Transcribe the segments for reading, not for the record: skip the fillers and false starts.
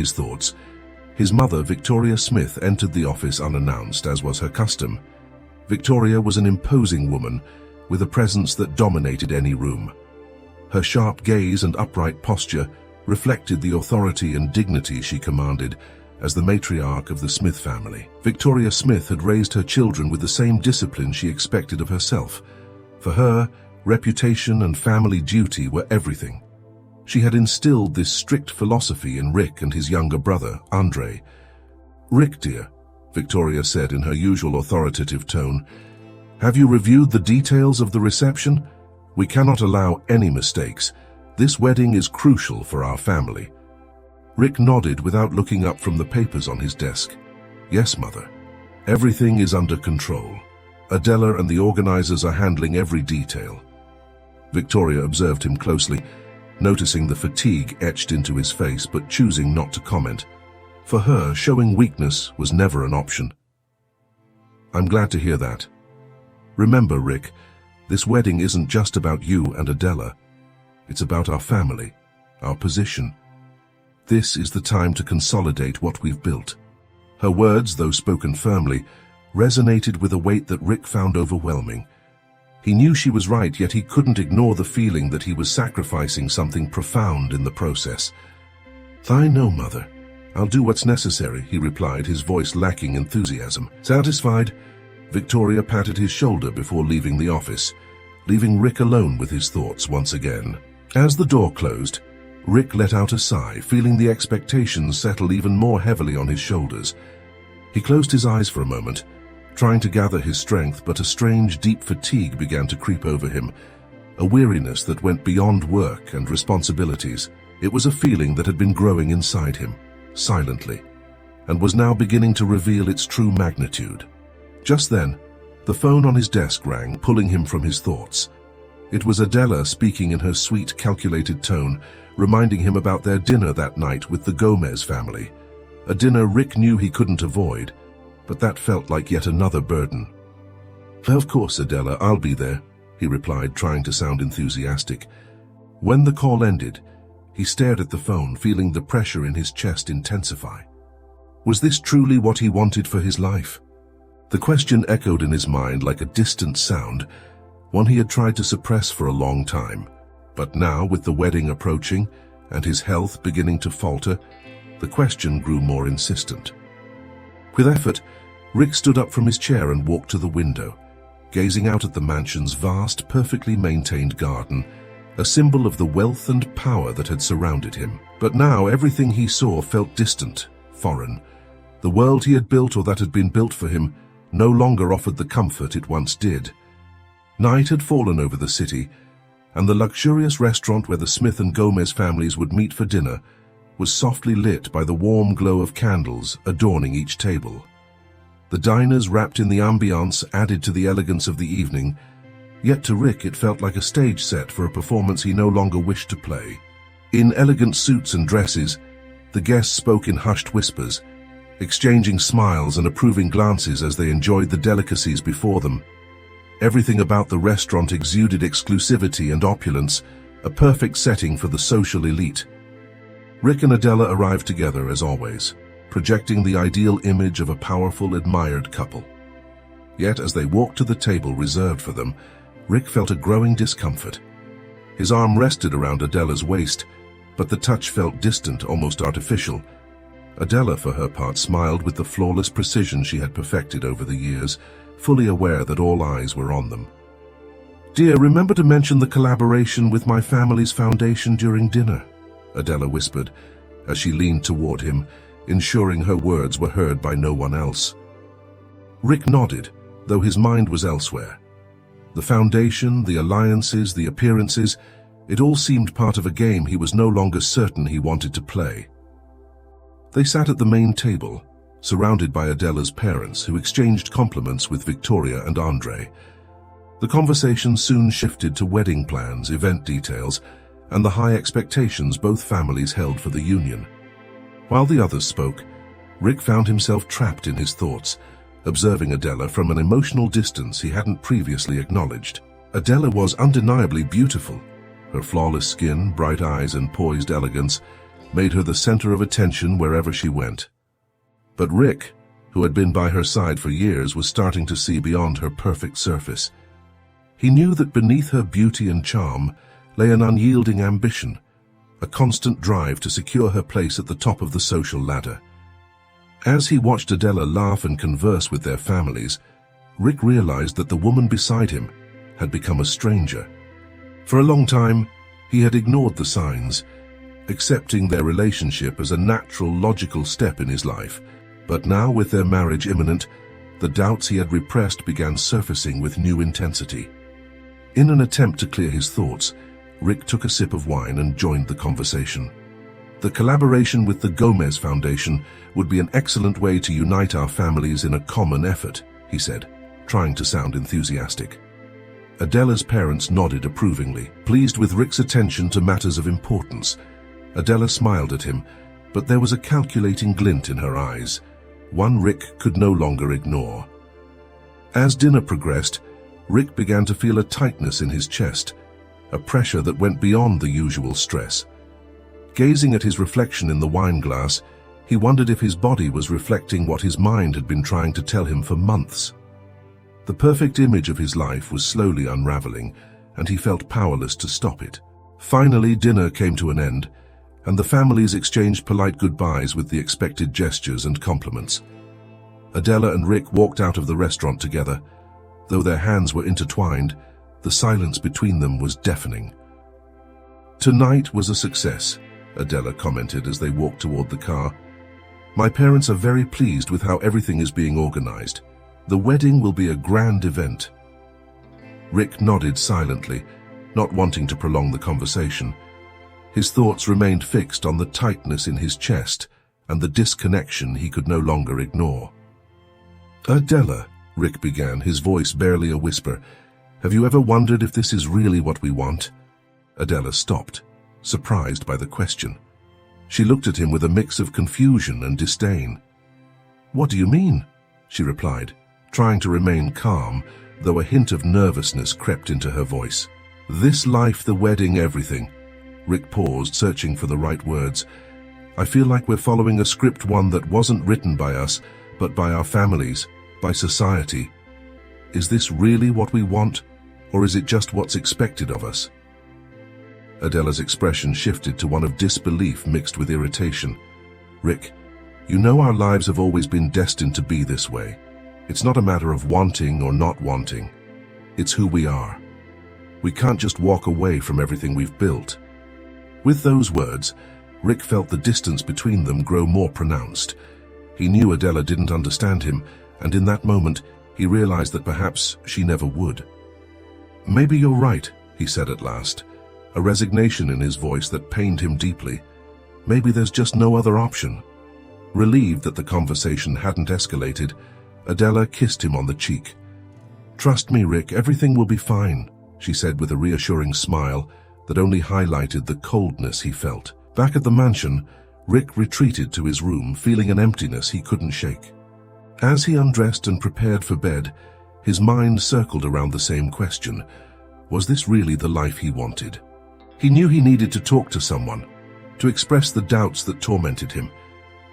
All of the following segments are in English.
his thoughts, his mother, Victoria Smith, entered the office unannounced, as was her custom. Victoria was an imposing woman with a presence that dominated any room. Her sharp gaze and upright posture reflected the authority and dignity she commanded as the matriarch of the Smith family. Victoria Smith had raised her children with the same discipline she expected of herself. For her, reputation and family duty were everything. She had instilled this strict philosophy in Rick and his younger brother, Andre. "Rick, dear," Victoria said in her usual authoritative tone, "have you reviewed the details of the reception? We cannot allow any mistakes. This wedding is crucial for our family." Rick nodded without looking up from the papers on his desk. "Yes, Mother. Everything is under control. Adela and the organizers are handling every detail." Victoria observed him closely, noticing the fatigue etched into his face but choosing not to comment. For her, showing weakness was never an option. "I'm glad to hear that. Remember, Rick, this wedding isn't just about you and Adela. It's about our family, our position. This is the time to consolidate what we've built." Her words, though spoken firmly, resonated with a weight that Rick found overwhelming. He knew she was right, yet he couldn't ignore the feeling that he was sacrificing something profound in the process. "I know, Mother. I'll do what's necessary," he replied, his voice lacking enthusiasm. Satisfied, Victoria patted his shoulder before leaving the office, leaving Rick alone with his thoughts once again. As the door closed, Rick let out a sigh, feeling the expectations settle even more heavily on his shoulders. He closed his eyes for a moment, trying to gather his strength, but a strange, deep fatigue began to creep over him, a weariness that went beyond work and responsibilities. It was a feeling that had been growing inside him, silently, and was now beginning to reveal its true magnitude. Just then, the phone on his desk rang, pulling him from his thoughts. It was Adela speaking in her sweet, calculated tone, reminding him about their dinner that night with the Gomez family, a dinner Rick knew he couldn't avoid, but that felt like yet another burden. "Of course, Adela, I'll be there," he replied, trying to sound enthusiastic. When the call ended, he stared at the phone, feeling the pressure in his chest intensify. Was this truly what he wanted for his life? The question echoed in his mind like a distant sound, one he had tried to suppress for a long time. But now, with the wedding approaching and his health beginning to falter, the question grew more insistent. With effort, Rick stood up from his chair and walked to the window, gazing out at the mansion's vast, perfectly maintained garden, a symbol of the wealth and power that had surrounded him. But now everything he saw felt distant, foreign. The world he had built, or that had been built for him, no longer offered the comfort it once did. Night had fallen over the city, and the luxurious restaurant where the Smith and Gomez families would meet for dinner was softly lit by the warm glow of candles adorning each table. The diners, wrapped in the ambiance, added to the elegance of the evening, yet to Rick it felt like a stage set for a performance he no longer wished to play. In elegant suits and dresses, the guests spoke in hushed whispers, exchanging smiles and approving glances as they enjoyed the delicacies before them. Everything about the restaurant exuded exclusivity and opulence, a perfect setting for the social elite. Rick and Adela arrived together as always, projecting the ideal image of a powerful, admired couple. Yet as they walked to the table reserved for them, Rick felt a growing discomfort. His arm rested around Adela's waist, but the touch felt distant, almost artificial. Adela, for her part, smiled with the flawless precision she had perfected over the years, fully aware that all eyes were on them. "Dear, remember to mention the collaboration with my family's foundation during dinner," Adela whispered, as she leaned toward him, ensuring her words were heard by no one else. Rick nodded, though his mind was elsewhere. The foundation, the alliances, the appearances, it all seemed part of a game he was no longer certain he wanted to play. They sat at the main table, surrounded by Adela's parents, who exchanged compliments with Victoria and Andre. The conversation soon shifted to wedding plans, event details, and the high expectations both families held for the union. While the others spoke, Rick found himself trapped in his thoughts, observing Adela from an emotional distance he hadn't previously acknowledged. Adela was undeniably beautiful. Her flawless skin, bright eyes, and poised elegance made her the center of attention wherever she went. But Rick, who had been by her side for years, was starting to see beyond her perfect surface. He knew that beneath her beauty and charm lay an unyielding ambition, a constant drive to secure her place at the top of the social ladder. As he watched Adela laugh and converse with their families, Rick realized that the woman beside him had become a stranger. For a long time, he had ignored the signs, accepting their relationship as a natural, logical step in his life. But now, with their marriage imminent, the doubts he had repressed began surfacing with new intensity. In an attempt to clear his thoughts, Rick took a sip of wine and joined the conversation. The collaboration with the Gomez Foundation would be an excellent way to unite our families in a common effort, he said, trying to sound enthusiastic. Adela's parents nodded approvingly, pleased with Rick's attention to matters of importance. Adela smiled at him, but there was a calculating glint in her eyes, one Rick could no longer ignore. As dinner progressed, Rick began to feel a tightness in his chest, a pressure that went beyond the usual stress. Gazing at his reflection in the wine glass, he wondered if his body was reflecting what his mind had been trying to tell him for months. The perfect image of his life was slowly unraveling, and he felt powerless to stop it. Finally, dinner came to an end, and the families exchanged polite goodbyes with the expected gestures and compliments. Adela and Rick walked out of the restaurant together. Though their hands were intertwined, the silence between them was deafening. "Tonight was a success," Adela commented as they walked toward the car. "My parents are very pleased with how everything is being organized. The wedding will be a grand event." Rick nodded silently, not wanting to prolong the conversation. His thoughts remained fixed on the tightness in his chest and the disconnection he could no longer ignore. "Adela," Rick began, his voice barely a whisper, "have you ever wondered if this is really what we want?" Adela stopped, surprised by the question. She looked at him with a mix of confusion and disdain. "What do you mean?" she replied, trying to remain calm, though a hint of nervousness crept into her voice. "This life, the wedding, everything." Rick paused, searching for the right words. "I feel like we're following a script, one that wasn't written by us, but by our families, by society. Is this really what we want, or is it just what's expected of us?" Adela's expression shifted to one of disbelief mixed with irritation. "Rick, you know our lives have always been destined to be this way. It's not a matter of wanting or not wanting. It's who we are. We can't just walk away from everything we've built." With those words, Rick felt the distance between them grow more pronounced. He knew Adela didn't understand him, and in that moment, he realized that perhaps she never would. "Maybe you're right," he said at last, a resignation in his voice that pained him deeply. "Maybe there's just no other option." Relieved that the conversation hadn't escalated, Adela kissed him on the cheek. "Trust me, Rick, everything will be fine," she said with a reassuring smile that only highlighted the coldness he felt. Back at the mansion, Rick retreated to his room, feeling an emptiness he couldn't shake. As he undressed and prepared for bed, his mind circled around the same question. Was this really the life he wanted? He knew he needed to talk to someone, to express the doubts that tormented him.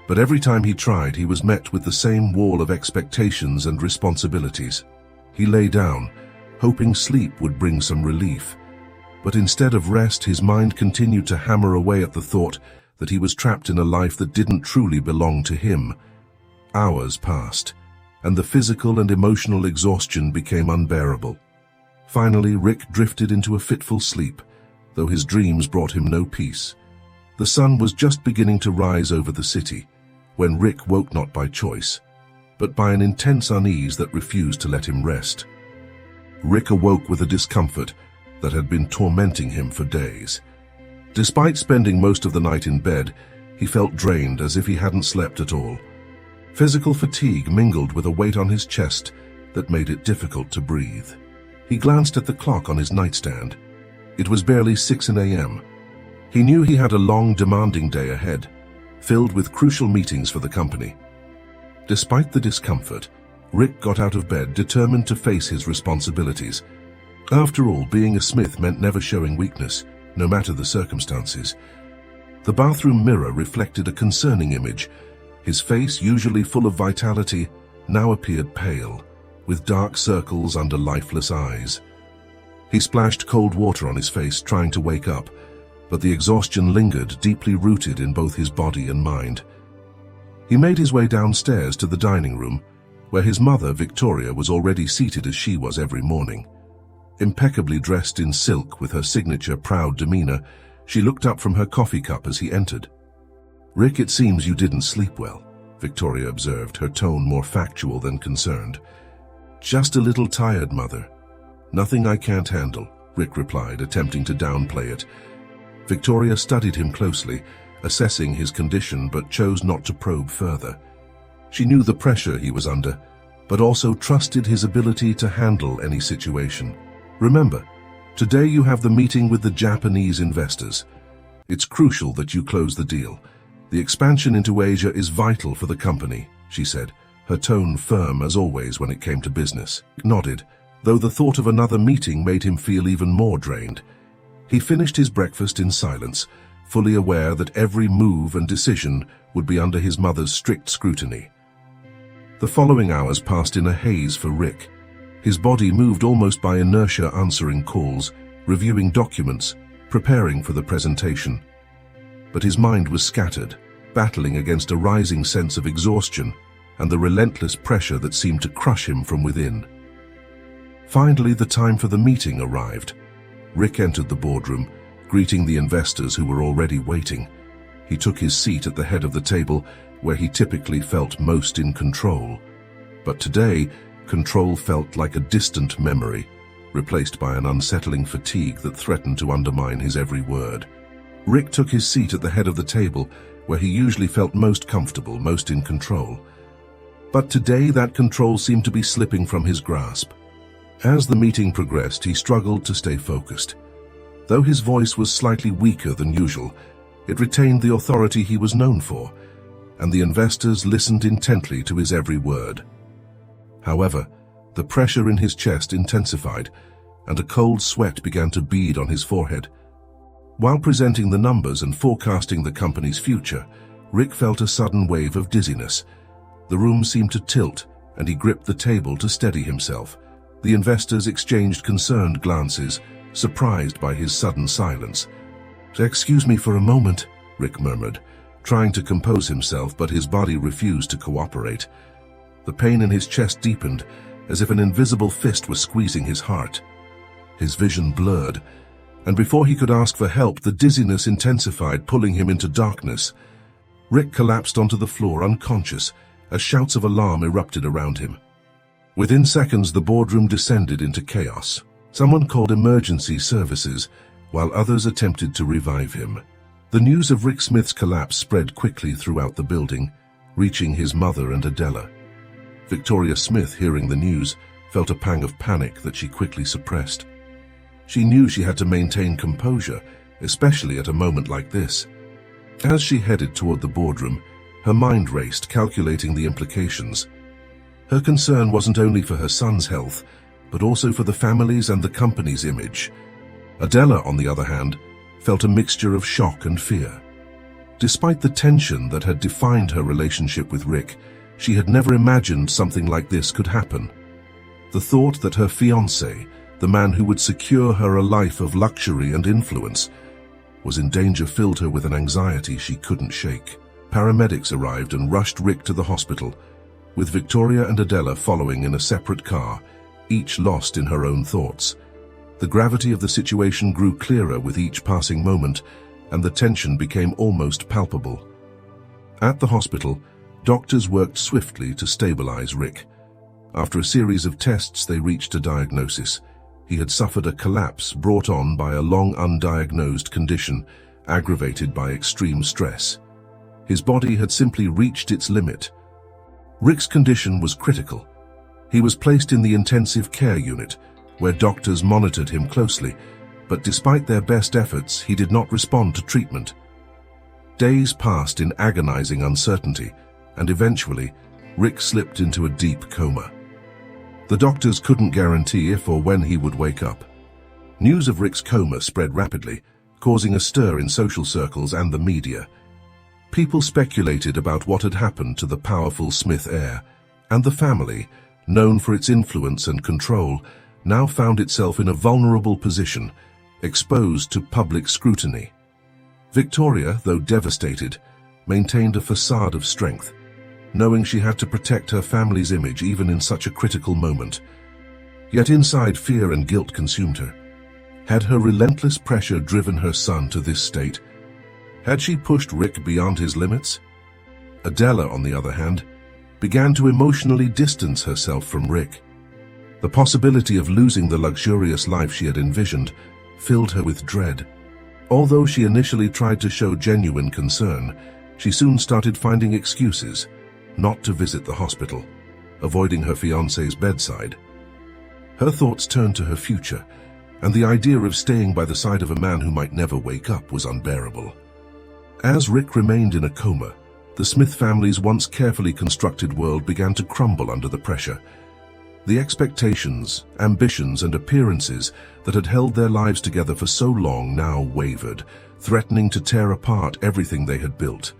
But every time he tried, he was met with the same wall of expectations and responsibilities. He lay down, hoping sleep would bring some relief. But instead of rest, his mind continued to hammer away at the thought that he was trapped in a life that didn't truly belong to him. Hours passed, and the physical and emotional exhaustion became unbearable. Finally, Rick drifted into a fitful sleep, though his dreams brought him no peace. The sun was just beginning to rise over the city, when Rick woke not by choice, but by an intense unease that refused to let him rest. Rick awoke with a discomfort that had been tormenting him for days. Despite spending most of the night in bed, he felt drained, as if he hadn't slept at all. Physical fatigue mingled with a weight on his chest that made it difficult to breathe. He glanced at the clock on his nightstand. It was barely 6 a.m. He knew he had a long, demanding day ahead, filled with crucial meetings for the company. Despite the discomfort, Rick got out of bed, determined to face his responsibilities. After all, being a smith meant never showing weakness, no matter the circumstances. The bathroom mirror reflected a concerning image. His face, usually full of vitality, now appeared pale, with dark circles under lifeless eyes. He splashed cold water on his face, trying to wake up, but the exhaustion lingered, deeply rooted in both his body and mind. He made his way downstairs to the dining room, where his mother, Victoria, was already seated as she was every morning. Impeccably dressed in silk with her signature proud demeanor, she looked up from her coffee cup as he entered. "Rick, it seems you didn't sleep well," Victoria observed, her tone more factual than concerned. "Just a little tired, Mother." "Nothing I can't handle," Rick replied, attempting to downplay it. Victoria studied him closely, assessing his condition, but chose not to probe further. She knew the pressure he was under, but also trusted his ability to handle any situation. "Remember, today you have the meeting with the Japanese investors. It's crucial that you close the deal. The expansion into Asia is vital for the company," she said, her tone firm as always when it came to business. Rick nodded, though the thought of another meeting made him feel even more drained. He finished his breakfast in silence, fully aware that every move and decision would be under his mother's strict scrutiny. The following hours passed in a haze for Rick. His body moved almost by inertia, answering calls, reviewing documents, preparing for the presentation. But his mind was scattered, battling against a rising sense of exhaustion and the relentless pressure that seemed to crush him from within. Finally, the time for the meeting arrived. Rick entered the boardroom, greeting the investors who were already waiting. He took his seat at the head of the table, where he typically felt most in control. But today, control felt like a distant memory, replaced by an unsettling fatigue that threatened to undermine his every word. Rick took his seat at the head of the table, where he usually felt most comfortable, most in control. But today that control seemed to be slipping from his grasp. As the meeting progressed, he struggled to stay focused. Though his voice was slightly weaker than usual, it retained the authority he was known for, and the investors listened intently to his every word. However, the pressure in his chest intensified, and a cold sweat began to bead on his forehead. While presenting the numbers and forecasting the company's future, Rick felt a sudden wave of dizziness. The room seemed to tilt, and he gripped the table to steady himself. The investors exchanged concerned glances, surprised by his sudden silence. "Excuse me for a moment," Rick murmured, trying to compose himself, but his body refused to cooperate. The pain in his chest deepened, as if an invisible fist was squeezing his heart. His vision blurred, and before he could ask for help, the dizziness intensified, pulling him into darkness. Rick collapsed onto the floor unconscious, as shouts of alarm erupted around him. Within seconds, the boardroom descended into chaos. Someone called emergency services, while others attempted to revive him. The news of Rick Smith's collapse spread quickly throughout the building, reaching his mother and Adela. Victoria Smith, hearing the news, felt a pang of panic that she quickly suppressed. She knew she had to maintain composure, especially at a moment like this. As she headed toward the boardroom, her mind raced, calculating the implications. Her concern wasn't only for her son's health, but also for the family's and the company's image. Adela, on the other hand, felt a mixture of shock and fear. Despite the tension that had defined her relationship with Rick, she had never imagined something like this could happen. The thought that her fiancé, the man who would secure her a life of luxury and influence, was in danger filled her with an anxiety she couldn't shake. Paramedics arrived and rushed Rick to the hospital, with Victoria and Adela following in a separate car, each lost in her own thoughts. The gravity of the situation grew clearer with each passing moment, and the tension became almost palpable. At the hospital, doctors worked swiftly to stabilize Rick. After a series of tests, they reached a diagnosis. He had suffered a collapse brought on by a long undiagnosed condition, aggravated by extreme stress. His body had simply reached its limit. Rick's condition was critical. He was placed in the intensive care unit, where doctors monitored him closely, but despite their best efforts, he did not respond to treatment. Days passed in agonizing uncertainty, and eventually, Rick slipped into a deep coma. The doctors couldn't guarantee if or when he would wake up. News of Rick's coma spread rapidly, causing a stir in social circles and the media. People speculated about what had happened to the powerful Smith heir, and the family, known for its influence and control, now found itself in a vulnerable position, exposed to public scrutiny. Victoria, though devastated, maintained a facade of strength, knowing she had to protect her family's image even in such a critical moment. Yet inside, fear and guilt consumed her. Had her relentless pressure driven her son to this state? Had she pushed Rick beyond his limits? Adela, on the other hand, began to emotionally distance herself from Rick. The possibility of losing the luxurious life she had envisioned filled her with dread. Although she initially tried to show genuine concern, she soon started finding excuses not to visit the hospital, avoiding her fiancé's bedside. Her thoughts turned to her future, and the idea of staying by the side of a man who might never wake up was unbearable. As Rick remained in a coma, the Smith family's once carefully constructed world began to crumble under the pressure. The expectations, ambitions, and appearances that had held their lives together for so long now wavered, threatening to tear apart everything they had built.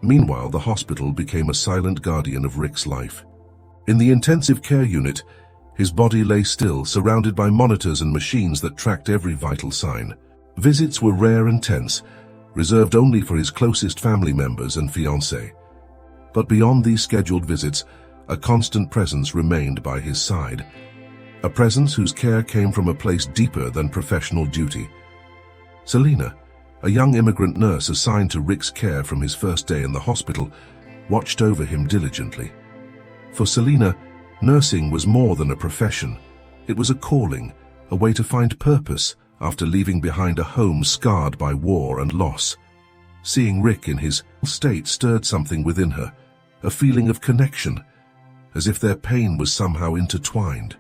Meanwhile, the hospital became a silent guardian of Rick's life. In the intensive care unit, his body lay still, surrounded by monitors and machines that tracked every vital sign. Visits were rare and tense, reserved only for his closest family members and fiancée. But beyond these scheduled visits, a constant presence remained by his side. A presence whose care came from a place deeper than professional duty. Selena, a young immigrant nurse assigned to Rick's care from his first day in the hospital, watched over him diligently. For Selena, nursing was more than a profession. It was a calling, a way to find purpose after leaving behind a home scarred by war and loss. Seeing Rick in his state stirred something within her, a feeling of connection, as if their pain was somehow intertwined.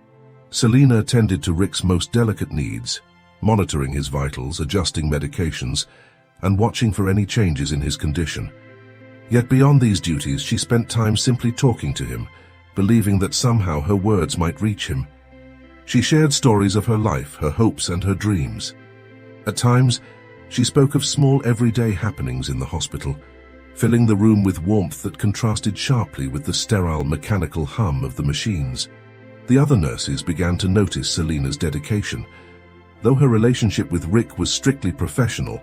Selena tended to Rick's most delicate needs, monitoring his vitals, adjusting medications, and watching for any changes in his condition. Yet beyond these duties, she spent time simply talking to him, believing that somehow her words might reach him. She shared stories of her life, her hopes, and her dreams. At times, she spoke of small everyday happenings in the hospital, filling the room with warmth that contrasted sharply with the sterile mechanical hum of the machines. The other nurses began to notice Selena's dedication. Though her relationship with Rick was strictly professional,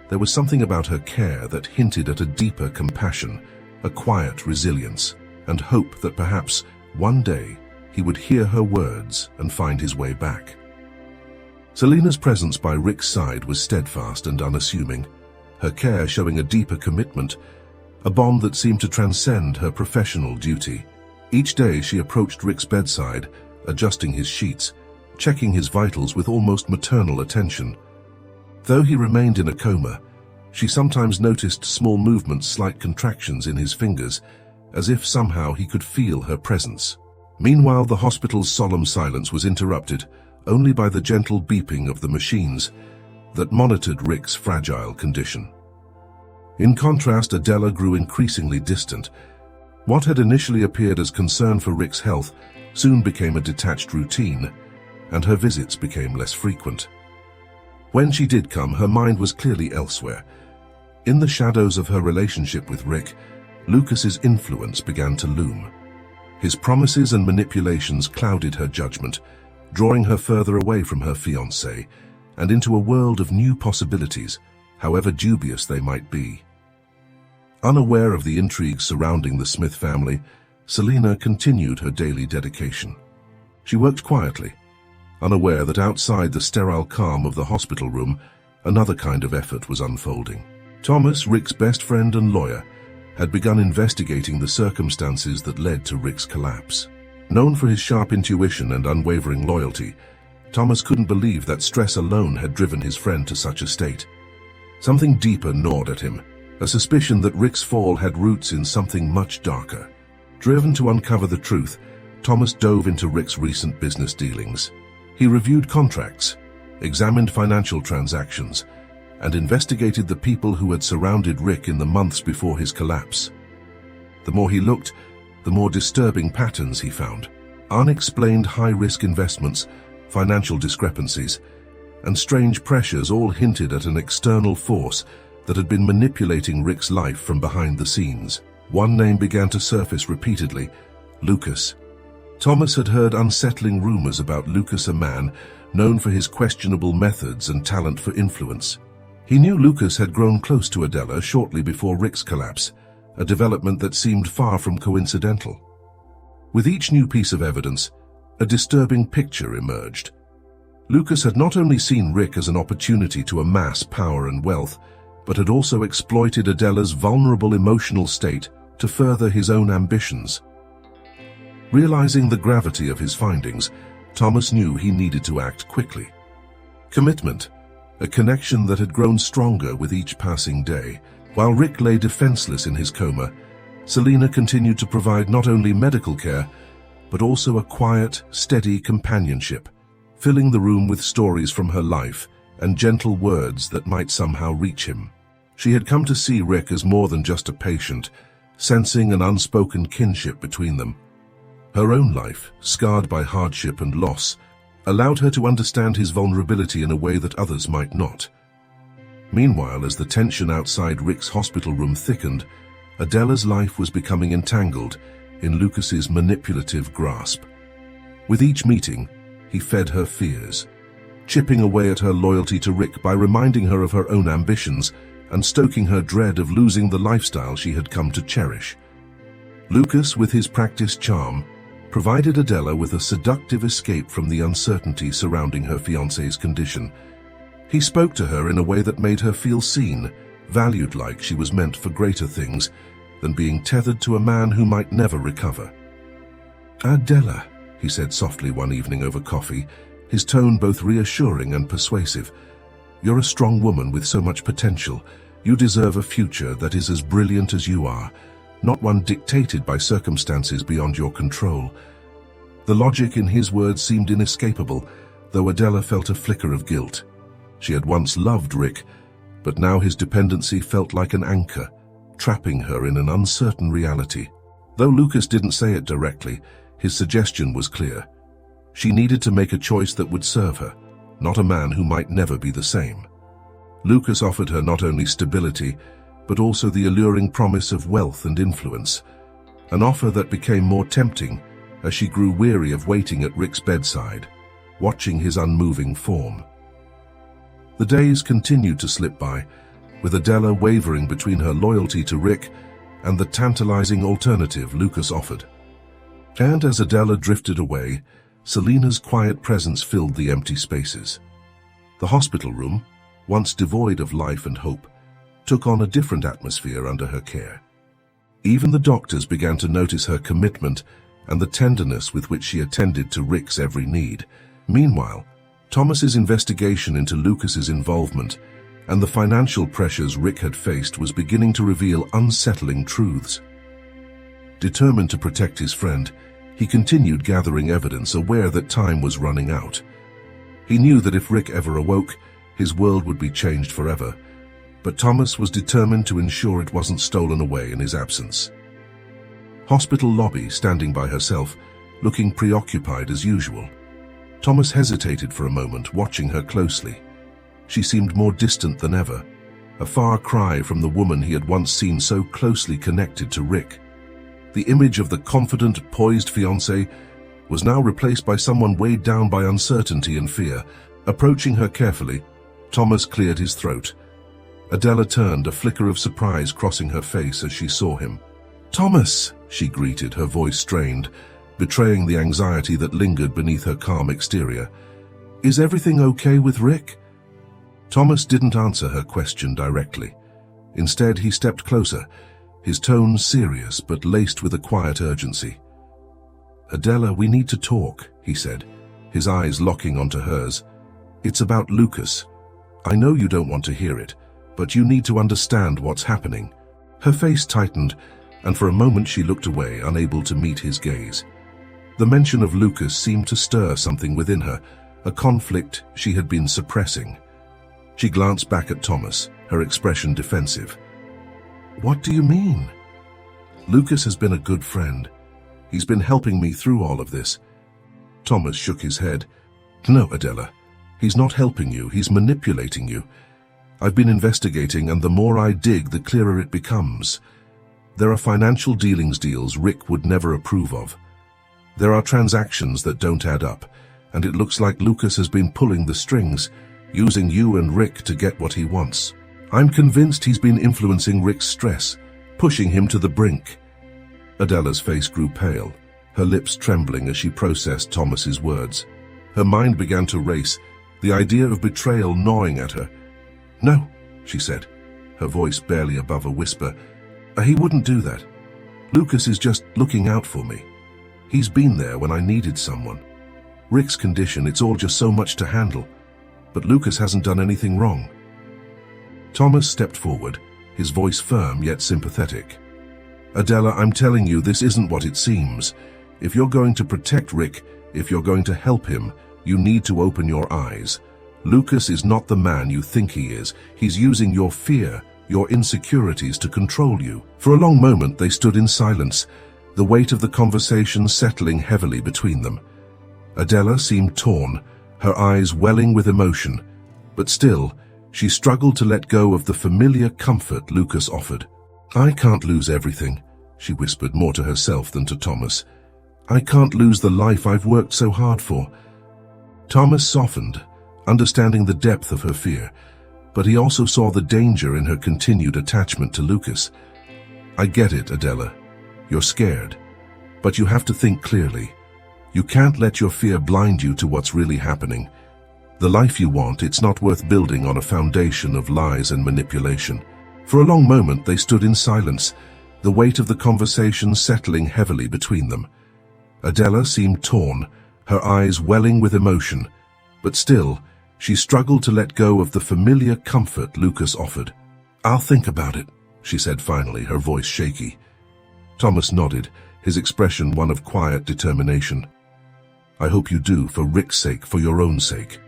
there was something about her care that hinted at a deeper compassion, a quiet resilience, and hope that perhaps one day he would hear her words and find his way back. Selena's presence by Rick's side was steadfast and unassuming, her care showing a deeper commitment, a bond that seemed to transcend her professional duty. Each day she approached Rick's bedside, adjusting his sheets, checking his vitals with almost maternal attention. Though he remained in a coma, she sometimes noticed small movements, slight contractions in his fingers, as if somehow he could feel her presence. Meanwhile, the hospital's solemn silence was interrupted only by the gentle beeping of the machines that monitored Rick's fragile condition. In contrast, Adela grew increasingly distant. What had initially appeared as concern for Rick's health soon became a detached routine, and her visits became less frequent. When she did come, her mind was clearly elsewhere. In the shadows of her relationship with Rick, Lucas's influence began to loom. His promises and manipulations clouded her judgment, drawing her further away from her fiancé and into a world of new possibilities, however dubious they might be. Unaware of the intrigue surrounding the Smith family, Selena continued her daily dedication. She worked quietly, unaware that outside the sterile calm of the hospital room, another kind of effort was unfolding. Thomas, Rick's best friend and lawyer, had begun investigating the circumstances that led to Rick's collapse. Known for his sharp intuition and unwavering loyalty, Thomas couldn't believe that stress alone had driven his friend to such a state. Something deeper gnawed at him, a suspicion that Rick's fall had roots in something much darker. Driven to uncover the truth, Thomas dove into Rick's recent business dealings. He reviewed contracts, examined financial transactions, and investigated the people who had surrounded Rick in the months before his collapse. The more he looked, the more disturbing patterns he found. Unexplained high-risk investments, financial discrepancies, and strange pressures all hinted at an external force that had been manipulating Rick's life from behind the scenes. One name began to surface repeatedly: Lucas. Thomas had heard unsettling rumors about Lucas, a man known for his questionable methods and talent for influence. He knew Lucas had grown close to Adela shortly before Rick's collapse, a development that seemed far from coincidental. With each new piece of evidence, a disturbing picture emerged. Lucas had not only seen Rick as an opportunity to amass power and wealth, but had also exploited Adela's vulnerable emotional state to further his own ambitions. Realizing the gravity of his findings, Thomas knew he needed to act quickly. Commitment, a connection that had grown stronger with each passing day. While Rick lay defenseless in his coma, Selena continued to provide not only medical care, but also a quiet, steady companionship, filling the room with stories from her life and gentle words that might somehow reach him. She had come to see Rick as more than just a patient, sensing an unspoken kinship between them. Her own life, scarred by hardship and loss, allowed her to understand his vulnerability in a way that others might not. Meanwhile, as the tension outside Rick's hospital room thickened, Adela's life was becoming entangled in Lucas's manipulative grasp. With each meeting, he fed her fears, chipping away at her loyalty to Rick by reminding her of her own ambitions and stoking her dread of losing the lifestyle she had come to cherish. Lucas, with his practiced charm, provided Adela with a seductive escape from the uncertainty surrounding her fiancé's condition. He spoke to her in a way that made her feel seen, valued, like she was meant for greater things than being tethered to a man who might never recover. "Adela," he said softly one evening over coffee, his tone both reassuring and persuasive, "you're a strong woman with so much potential. You deserve a future that is as brilliant as you are, not one dictated by circumstances beyond your control." The logic in his words seemed inescapable, though Adela felt a flicker of guilt. She had once loved Rick, but now his dependency felt like an anchor, trapping her in an uncertain reality. Though Lucas didn't say it directly, his suggestion was clear. She needed to make a choice that would serve her, not a man who might never be the same. Lucas offered her not only stability, but also the alluring promise of wealth and influence, an offer that became more tempting as she grew weary of waiting at Rick's bedside, watching his unmoving form. The days continued to slip by, with Adela wavering between her loyalty to Rick and the tantalizing alternative Lucas offered. And as Adela drifted away, Selena's quiet presence filled the empty spaces. The hospital room, once devoid of life and hope, took on a different atmosphere under her care. Even the doctors began to notice her commitment and the tenderness with which she attended to Rick's every need. Meanwhile, Thomas's investigation into Lucas's involvement and the financial pressures Rick had faced was beginning to reveal unsettling truths. Determined to protect his friend, he continued gathering evidence, aware that time was running out. He knew that if Rick ever awoke, his world would be changed forever, but Thomas was determined to ensure it wasn't stolen away in his absence. Hospital lobby, standing by herself, looking preoccupied as usual. Thomas hesitated for a moment, watching her closely. She seemed more distant than ever, a far cry from the woman he had once seen so closely connected to Rick. The image of the confident, poised fiancé was now replaced by someone weighed down by uncertainty and fear. Approaching her carefully, Thomas cleared his throat. Adela turned, a flicker of surprise crossing her face as she saw him. "Thomas," she greeted, her voice strained, betraying the anxiety that lingered beneath her calm exterior. "Is everything okay with Rick?" Thomas didn't answer her question directly. Instead, he stepped closer, his tone serious but laced with a quiet urgency. "Adela, we need to talk," he said, his eyes locking onto hers. "It's about Lucas. I know you don't want to hear it, but you need to understand what's happening." Her face tightened, and for a moment she looked away, unable to meet his gaze. The mention of Lucas seemed to stir something within her, a conflict she had been suppressing. She glanced back at Thomas, her expression defensive. "What do you mean?" "Lucas has been a good friend. He's been helping me through all of this." Thomas shook his head. "No, Adela, He's not helping you, he's manipulating you. I've been investigating, and the more I dig, the clearer it becomes. There are financial deals Rick would never approve of. There are transactions that don't add up, and it looks like Lucas has been pulling the strings, using you and Rick to get what he wants. I'm convinced he's been influencing Rick's stress, pushing him to the brink. Adela's face grew pale, her lips trembling as she processed Thomas's words. Her mind began to race, the idea of betrayal gnawing at her. "No," she said, her voice barely above a whisper. "He wouldn't do that. Lucas is just looking out for me. He's been there when I needed someone. Rick's condition, it's all just so much to handle. But Lucas hasn't done anything wrong." Thomas stepped forward, his voice firm yet sympathetic. "Adela, I'm telling you, this isn't what it seems. If you're going to protect Rick, if you're going to help him, you need to open your eyes. Lucas is not the man you think he is. He's using your fear, your insecurities to control you." For a long moment they stood in silence, the weight of the conversation settling heavily between them. Adela seemed torn, her eyes welling with emotion, but still, she struggled to let go of the familiar comfort Lucas offered. "I can't lose everything," she whispered, more to herself than to Thomas. "I can't lose the life I've worked so hard for." Thomas softened, understanding the depth of her fear, but he also saw the danger in her continued attachment to Lucas. "I get it, Adela. You're scared, but you have to think clearly. You can't let your fear blind you to what's really happening. The life you want, it's not worth building on a foundation of lies and manipulation." For a long moment they stood in silence, the weight of the conversation settling heavily between them. Adela seemed torn, her eyes welling with emotion, but still, she struggled to let go of the familiar comfort Lucas offered. "I'll think about it," she said finally, her voice shaky. Thomas nodded, his expression one of quiet determination. "I hope you do, for Rick's sake, for your own sake."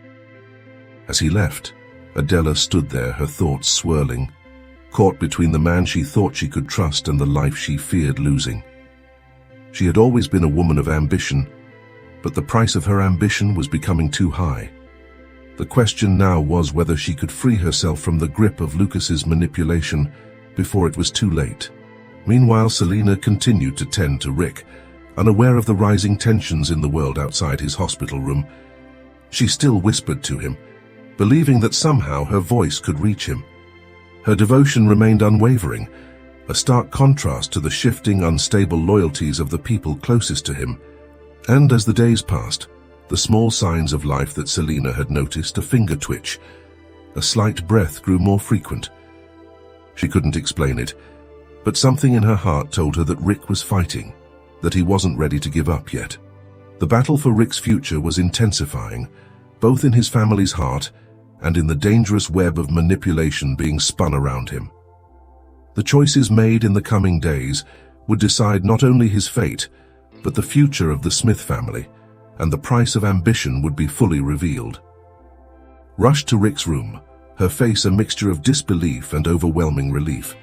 As he left, Adela stood there, her thoughts swirling, caught between the man she thought she could trust and the life she feared losing. She had always been a woman of ambition, but the price of her ambition was becoming too high. The question now was whether she could free herself from the grip of Lucas's manipulation before it was too late. Meanwhile, Selina continued to tend to Rick, unaware of the rising tensions in the world outside his hospital room. She still whispered to him, believing that somehow her voice could reach him. Her devotion remained unwavering, a stark contrast to the shifting, unstable loyalties of the people closest to him. And as the days passed, the small signs of life that Selina had noticed, a finger twitch, a slight breath, grew more frequent. She couldn't explain it, but something in her heart told her that Rick was fighting, that he wasn't ready to give up yet. The battle for Rick's future was intensifying, both in his family's heart and in the dangerous web of manipulation being spun around him. The choices made in the coming days would decide not only his fate, but the future of the Smith family, and the price of ambition would be fully revealed. Rushed to Rick's room, her face a mixture of disbelief and overwhelming relief.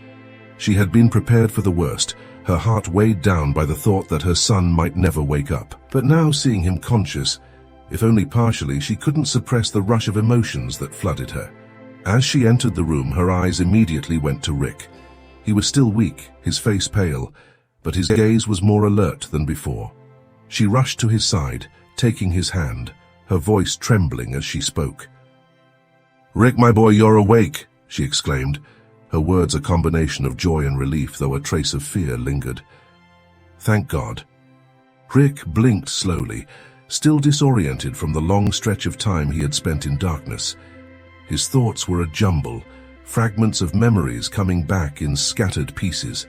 She had been prepared for the worst, her heart weighed down by the thought that her son might never wake up. But now, seeing him conscious, if only partially, she couldn't suppress the rush of emotions that flooded her. As she entered the room, her eyes immediately went to Rick. He was still weak, his face pale, but his gaze was more alert than before. She rushed to his side, taking his hand, her voice trembling as she spoke. "Rick, my boy, you're awake," she exclaimed, her words a combination of joy and relief, though a trace of fear lingered. "Thank God." Rick blinked slowly, still disoriented from the long stretch of time he had spent in darkness. His thoughts were a jumble, fragments of memories coming back in scattered pieces.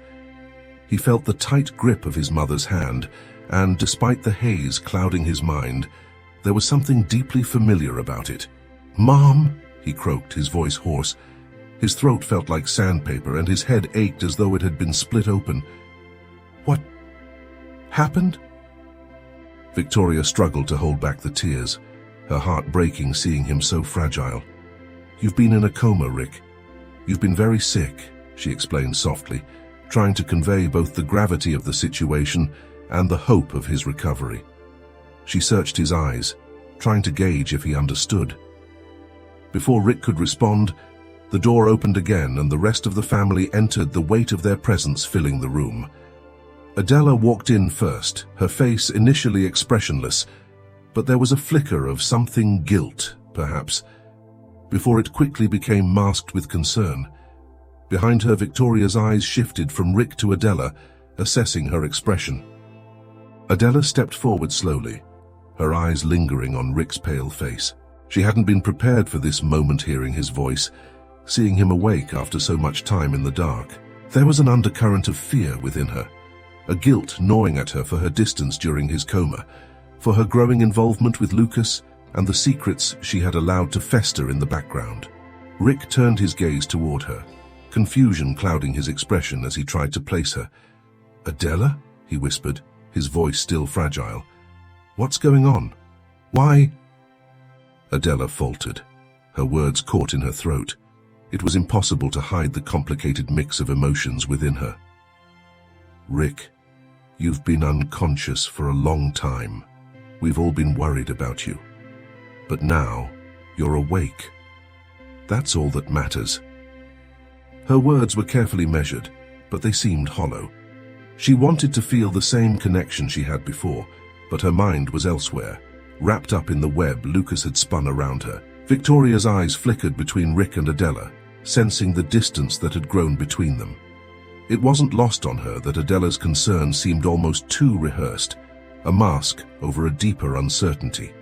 He felt the tight grip of his mother's hand, and despite the haze clouding his mind, there was something deeply familiar about it. "Mom," he croaked, his voice hoarse. His throat felt like sandpaper, and his head ached as though it had been split open. "What happened?" Victoria struggled to hold back the tears, her heart breaking seeing him so fragile. "You've been in a coma, Rick. You've been very sick," she explained softly, trying to convey both the gravity of the situation and the hope of his recovery. She searched his eyes, trying to gauge if he understood. Before Rick could respond, the door opened again and the rest of the family entered, the weight of their presence filling the room. Adela walked in first, her face initially expressionless, but there was a flicker of something, guilt, perhaps, before it quickly became masked with concern. Behind her, Victoria's eyes shifted from Rick to Adela, assessing her expression. Adela stepped forward slowly, her eyes lingering on Rick's pale face. She hadn't been prepared for this moment, hearing his voice, seeing him awake after so much time in the dark. There was an undercurrent of fear within her, a guilt gnawing at her for her distance during his coma, for her growing involvement with Lucas and the secrets she had allowed to fester in the background. Rick turned his gaze toward her, confusion clouding his expression as he tried to place her. "Adela?" he whispered, his voice still fragile. "What's going on? Why?" Adela faltered, her words caught in her throat. It was impossible to hide the complicated mix of emotions within her. "Rick, you've been unconscious for a long time. We've all been worried about you. But now, you're awake. That's all that matters." Her words were carefully measured, but they seemed hollow. She wanted to feel the same connection she had before, but her mind was elsewhere, wrapped up in the web Lucas had spun around her. Victoria's eyes flickered between Rick and Adela, sensing the distance that had grown between them. It wasn't lost on her that Adela's concern seemed almost too rehearsed, a mask over a deeper uncertainty.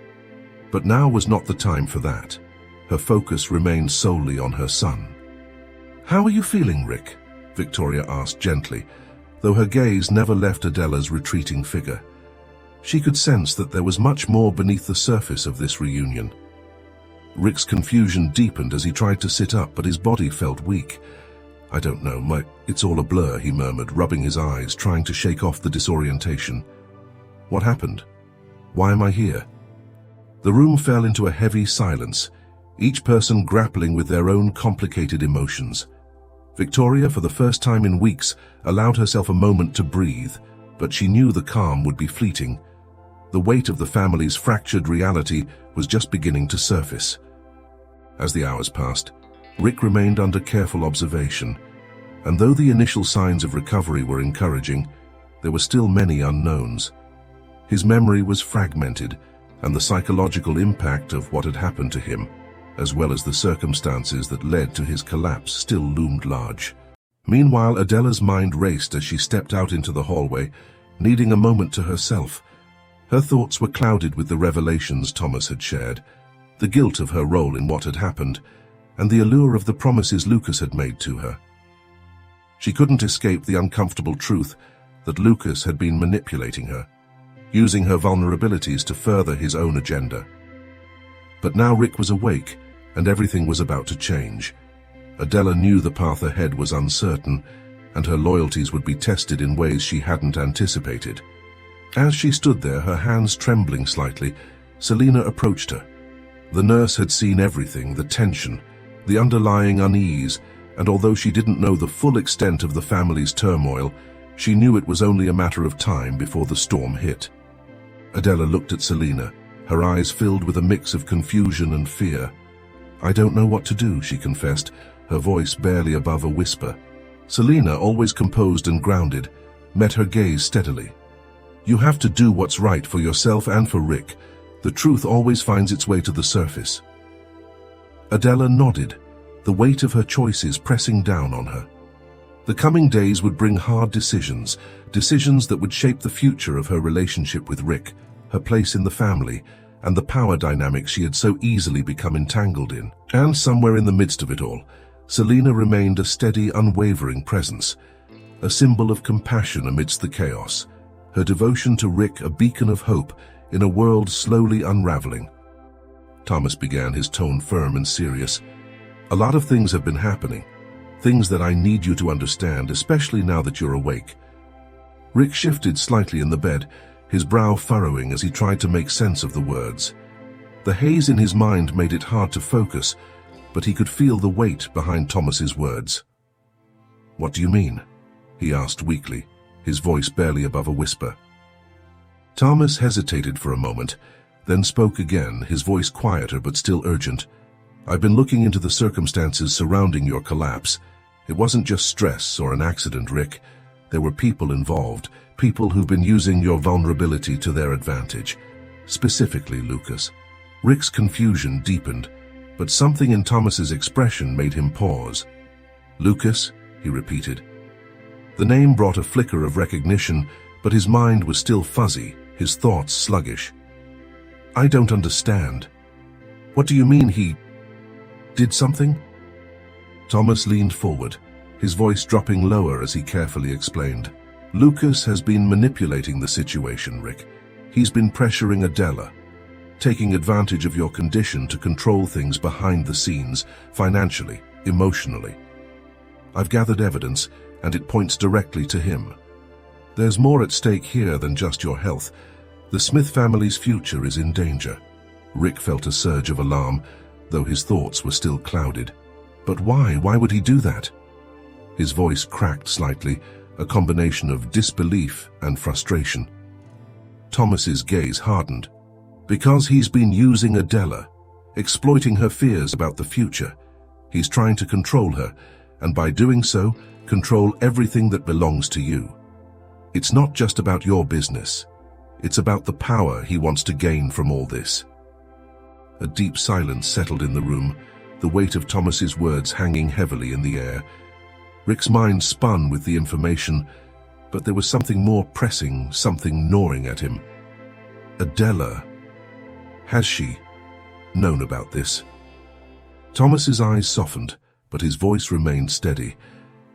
But now was not the time for that. Her focus remained solely on her son. "How are you feeling, Rick?" Victoria asked gently, though her gaze never left Adela's retreating figure. She could sense that there was much more beneath the surface of this reunion. Rick's confusion deepened as he tried to sit up, but his body felt weak. "I don't know, it's all a blur," he murmured, rubbing his eyes, trying to shake off the disorientation. "What happened? Why am I here?" The room fell into a heavy silence, each person grappling with their own complicated emotions. Victoria, for the first time in weeks, allowed herself a moment to breathe, but she knew the calm would be fleeting. The weight of the family's fractured reality was just beginning to surface. As the hours passed, Rick remained under careful observation, and though the initial signs of recovery were encouraging, there were still many unknowns. His memory was fragmented, and the psychological impact of what had happened to him, as well as the circumstances that led to his collapse, still loomed large. Meanwhile, Adela's mind raced as she stepped out into the hallway, needing a moment to herself. Her thoughts were clouded with the revelations Thomas had shared, the guilt of her role in what had happened, and the allure of the promises Lucas had made to her. She couldn't escape the uncomfortable truth that Lucas had been manipulating her, using her vulnerabilities to further his own agenda. But now Rick was awake, and everything was about to change. Adela knew the path ahead was uncertain, and her loyalties would be tested in ways she hadn't anticipated. As she stood there, her hands trembling slightly, Selina approached her. The nurse had seen everything, the tension, the underlying unease, and although she didn't know the full extent of the family's turmoil, she knew it was only a matter of time before the storm hit. Adela looked at Selina, her eyes filled with a mix of confusion and fear. "I don't know what to do," she confessed, her voice barely above a whisper. Selina, always composed and grounded, met her gaze steadily. "You have to do what's right for yourself and for Rick. The truth always finds its way to the surface." Adela nodded, the weight of her choices pressing down on her. The coming days would bring hard decisions, decisions that would shape the future of her relationship with Rick, her place in the family, and the power dynamics she had so easily become entangled in. And somewhere in the midst of it all, Selina remained a steady, unwavering presence, a symbol of compassion amidst the chaos, her devotion to Rick a beacon of hope in a world slowly unraveling. Thomas began, his tone firm and serious. "A lot of things have been happening, things that I need you to understand, especially now that you're awake." Rick shifted slightly in the bed, his brow furrowing as he tried to make sense of the words. The haze in his mind made it hard to focus, but he could feel the weight behind Thomas's words. "What do you mean?" he asked weakly, his voice barely above a whisper. Thomas hesitated for a moment, then spoke again, his voice quieter but still urgent. I've been looking into the circumstances surrounding your collapse. It wasn't just stress or an accident, Rick. There were people involved, people who've been using your vulnerability to their advantage. Specifically, Lucas. Rick's confusion deepened, but something in Thomas's expression made him pause. Lucas, he repeated. The name brought a flicker of recognition, but his mind was still fuzzy, his thoughts sluggish. I don't understand. What do you mean he did something? Thomas leaned forward, his voice dropping lower as he carefully explained. Lucas has been manipulating the situation, Rick. He's been pressuring Adela, taking advantage of your condition to control things behind the scenes, financially, emotionally. I've gathered evidence, and it points directly to him. There's more at stake here than just your health. The Smith family's future is in danger. Rick felt a surge of alarm, though his thoughts were still clouded. But why? Why would he do that? His voice cracked slightly, a combination of disbelief and frustration. Thomas's gaze hardened. Because he's been using Adela, exploiting her fears about the future. He's trying to control her, and by doing so, control everything that belongs to you. It's not just about your business. It's about the power he wants to gain from all this. A deep silence settled in the room, the weight of Thomas's words hanging heavily in the air. Rick's mind spun with the information, but there was something more pressing, something gnawing at him. Adela. Has she known about this? Thomas's eyes softened, but his voice remained steady.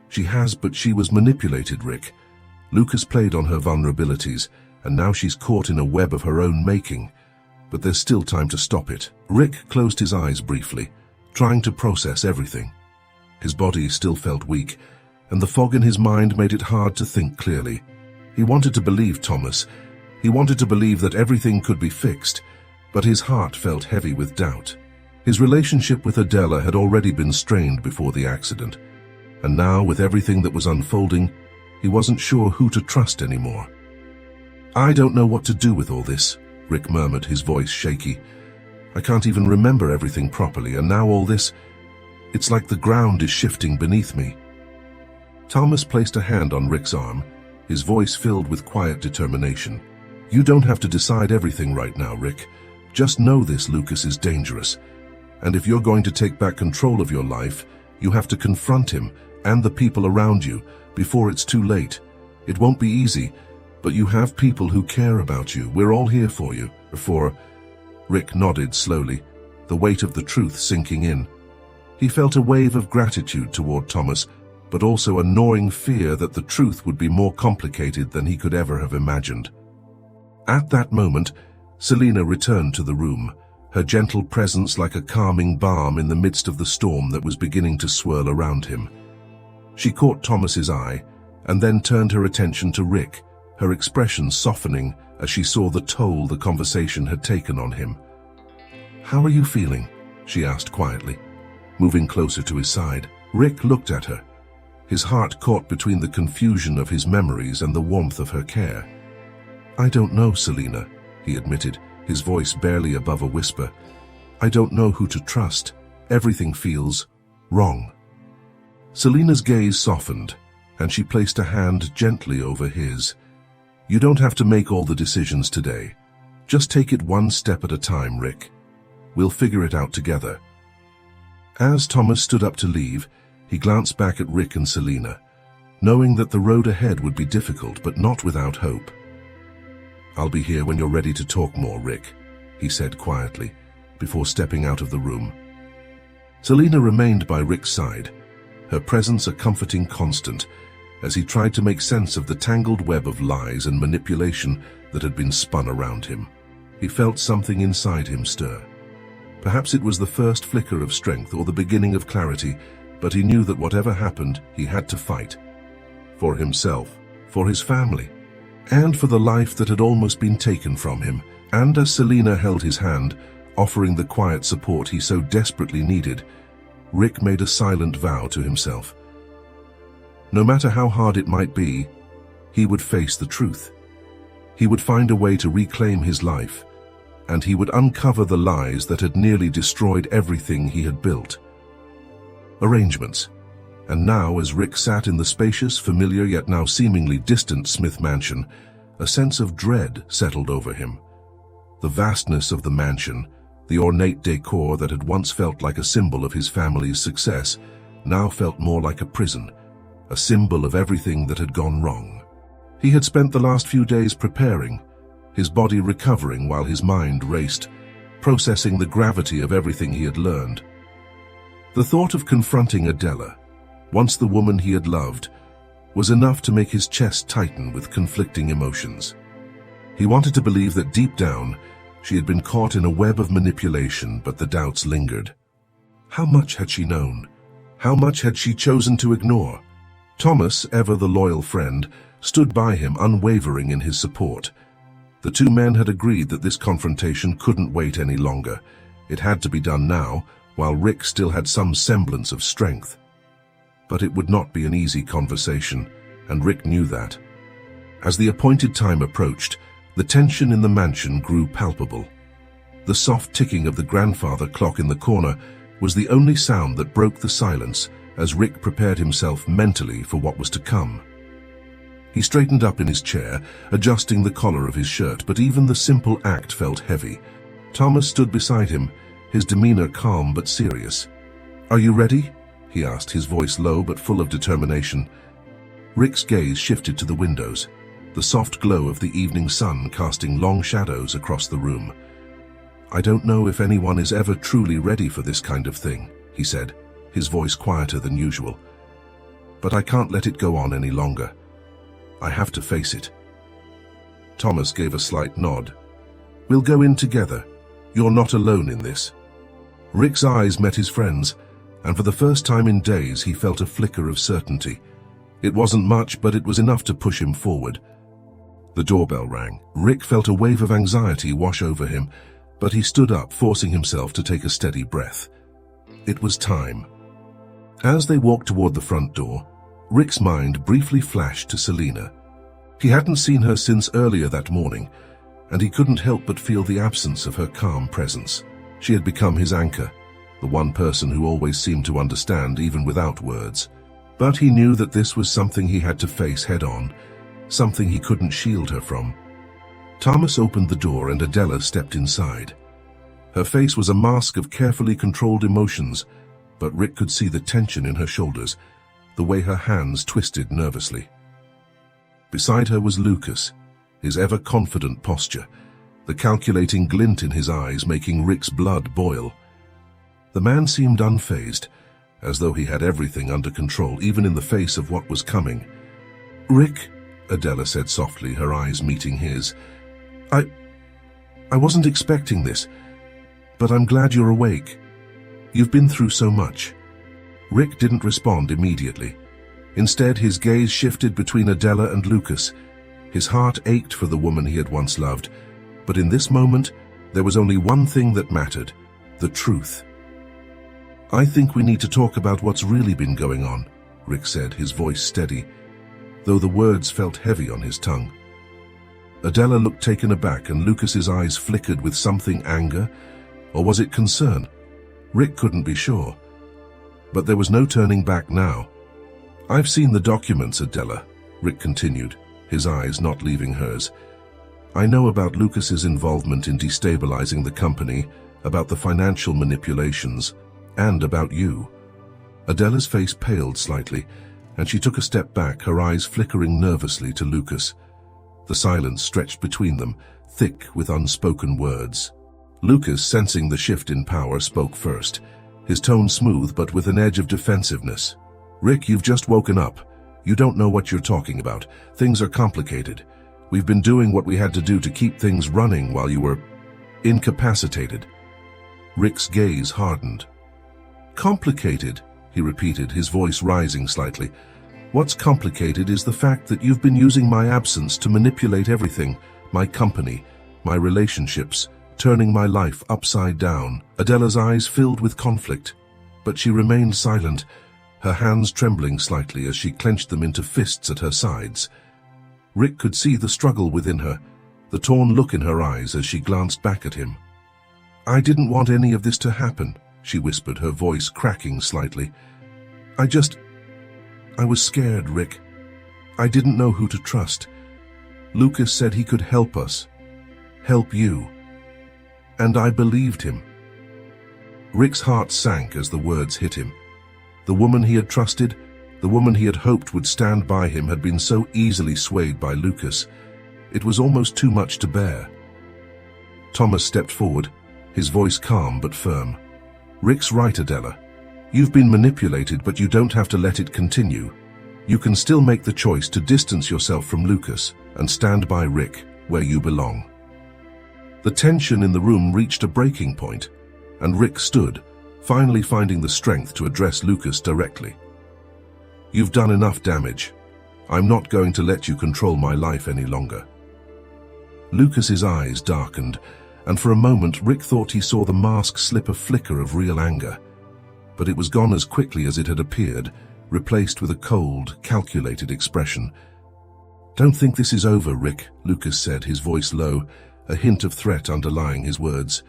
She has, but she was manipulated, Rick. Lucas played on her vulnerabilities, and now she's caught in a web of her own making. But there's still time to stop it. Rick closed his eyes briefly, trying to process everything. His body still felt weak, and the fog in his mind made it hard to think clearly. He wanted to believe Thomas. He wanted to believe that everything could be fixed, but his heart felt heavy with doubt. His relationship with Adela had already been strained before the accident, and now, with everything that was unfolding, he wasn't sure who to trust anymore. I don't know what to do with all this, Rick murmured, his voice shaky. I can't even remember everything properly, and now all this, it's like the ground is shifting beneath me. Thomas placed a hand on Rick's arm, his voice filled with quiet determination. You don't have to decide everything right now, Rick. Just know this Lucas is dangerous. And if you're going to take back control of your life, you have to confront him and the people around you before it's too late. It won't be easy, but you have people who care about you. We're all here for you. Rick nodded slowly, the weight of the truth sinking in. He felt a wave of gratitude toward Thomas, but also a gnawing fear that the truth would be more complicated than he could ever have imagined. At that moment, Selina returned to the room, her gentle presence like a calming balm in the midst of the storm that was beginning to swirl around him. She caught Thomas's eye, and then turned her attention to Rick, her expression softening as she saw the toll the conversation had taken on him. How are you feeling? She asked quietly, moving closer to his side. Rick looked at her, his heart caught between the confusion of his memories and the warmth of her care. I don't know, Selina, he admitted, his voice barely above a whisper. I don't know who to trust. Everything feels wrong. Selina's gaze softened, and she placed a hand gently over his. You don't have to make all the decisions today. Just take it one step at a time, Rick. We'll figure it out together. As Thomas stood up to leave, he glanced back at Rick and Selina, knowing that the road ahead would be difficult but not without hope. I'll be here when you're ready to talk more, Rick, he said quietly, before stepping out of the room. Selina remained by Rick's side, her presence a comforting constant, as he tried to make sense of the tangled web of lies and manipulation that had been spun around him. He felt something inside him stir. Perhaps it was the first flicker of strength or the beginning of clarity, but he knew that whatever happened, he had to fight. For himself, for his family, and for the life that had almost been taken from him. And as Selina held his hand, offering the quiet support he so desperately needed, Rick made a silent vow to himself. No matter how hard it might be, he would face the truth. He would find a way to reclaim his life, and he would uncover the lies that had nearly destroyed everything he had built. Arrangements. And now, as Rick sat in the spacious, familiar yet now seemingly distant Smith mansion, a sense of dread settled over him. The vastness of the mansion, the ornate decor that had once felt like a symbol of his family's success, now felt more like a prison, a symbol of everything that had gone wrong. He had spent the last few days preparing, his body recovering while his mind raced, processing the gravity of everything he had learned. The thought of confronting Adela, once the woman he had loved, was enough to make his chest tighten with conflicting emotions. He wanted to believe that deep down, she had been caught in a web of manipulation, but the doubts lingered. How much had she known? How much had she chosen to ignore? Thomas, ever the loyal friend, stood by him unwavering in his support. The two men had agreed that this confrontation couldn't wait any longer. It had to be done now, while Rick still had some semblance of strength. But it would not be an easy conversation, and Rick knew that. As the appointed time approached, the tension in the mansion grew palpable. The soft ticking of the grandfather clock in the corner was the only sound that broke the silence as Rick prepared himself mentally for what was to come. He straightened up in his chair, adjusting the collar of his shirt, but even the simple act felt heavy. Thomas stood beside him, his demeanor calm but serious. "Are you ready?" he asked, his voice low but full of determination. Rick's gaze shifted to the windows, the soft glow of the evening sun casting long shadows across the room. "I don't know if anyone is ever truly ready for this kind of thing," he said, his voice quieter than usual. "But I can't let it go on any longer. I have to face it." Thomas gave a slight nod. "We'll go in together. You're not alone in this." Rick's eyes met his friend's, and for the first time in days he felt a flicker of certainty. It wasn't much, but it was enough to push him forward. The doorbell rang. Rick felt a wave of anxiety wash over him, but he stood up, forcing himself to take a steady breath. It was time. As they walked toward the front door, Rick's mind briefly flashed to Selena. He hadn't seen her since earlier that morning, and he couldn't help but feel the absence of her calm presence. She had become his anchor, the one person who always seemed to understand even without words. But he knew that this was something he had to face head-on, something he couldn't shield her from. Thomas opened the door and Adela stepped inside. Her face was a mask of carefully controlled emotions, but Rick could see the tension in her shoulders, the way her hands twisted nervously. Beside her was Lucas, his ever-confident posture, the calculating glint in his eyes making Rick's blood boil. The man seemed unfazed, as though he had everything under control, even in the face of what was coming. "Rick," Adela said softly, her eyes meeting his, I wasn't expecting this, but I'm glad you're awake. You've been through so much." Rick didn't respond immediately. Instead, his gaze shifted between Adela and Lucas. His heart ached for the woman he had once loved, but in this moment, there was only one thing that mattered: the truth. "I think we need to talk about what's really been going on," Rick said, his voice steady, though the words felt heavy on his tongue. Adela looked taken aback, and Lucas's eyes flickered with something: anger, or was it concern? Rick couldn't be sure. But there was no turning back now. "I've seen the documents, Adela," Rick continued, his eyes not leaving hers. "I know about Lucas's involvement in destabilizing the company, about the financial manipulations, and about you." Adela's face paled slightly, and she took a step back, her eyes flickering nervously to Lucas. The silence stretched between them, thick with unspoken words. Lucas, sensing the shift in power, spoke first, his tone smooth but with an edge of defensiveness. "Rick, you've just woken up. You don't know what you're talking about. Things are complicated. We've been doing what we had to do to keep things running while you were incapacitated." Rick's gaze hardened. "Complicated?" he repeated, his voice rising slightly. "What's complicated is the fact that you've been using my absence to manipulate everything, my company, my relationships, turning my life upside down." Adela's eyes filled with conflict, but she remained silent, her hands trembling slightly as she clenched them into fists at her sides. Rick could see the struggle within her, the torn look in her eyes as she glanced back at him. "I didn't want any of this to happen," she whispered, her voice cracking slightly. I was scared, Rick. I didn't know who to trust. Lucas said he could help us. Help you. And I believed him." Rick's heart sank as the words hit him. The woman he had trusted, the woman he had hoped would stand by him, had been so easily swayed by Lucas. It was almost too much to bear. Thomas stepped forward, his voice calm but firm. "Rick's right, Adela. You've been manipulated, but you don't have to let it continue. You can still make the choice to distance yourself from Lucas and stand by Rick, where you belong." The tension in the room reached a breaking point, and Rick stood, finally finding the strength to address Lucas directly. "You've done enough damage. I'm not going to let you control my life any longer." Lucas's eyes darkened, and for a moment Rick thought he saw the mask slip a flicker of real anger. But it was gone as quickly as it had appeared, replaced with a cold, calculated expression. "Don't think this is over, Rick," Lucas said, his voice low, a hint of threat underlying his words.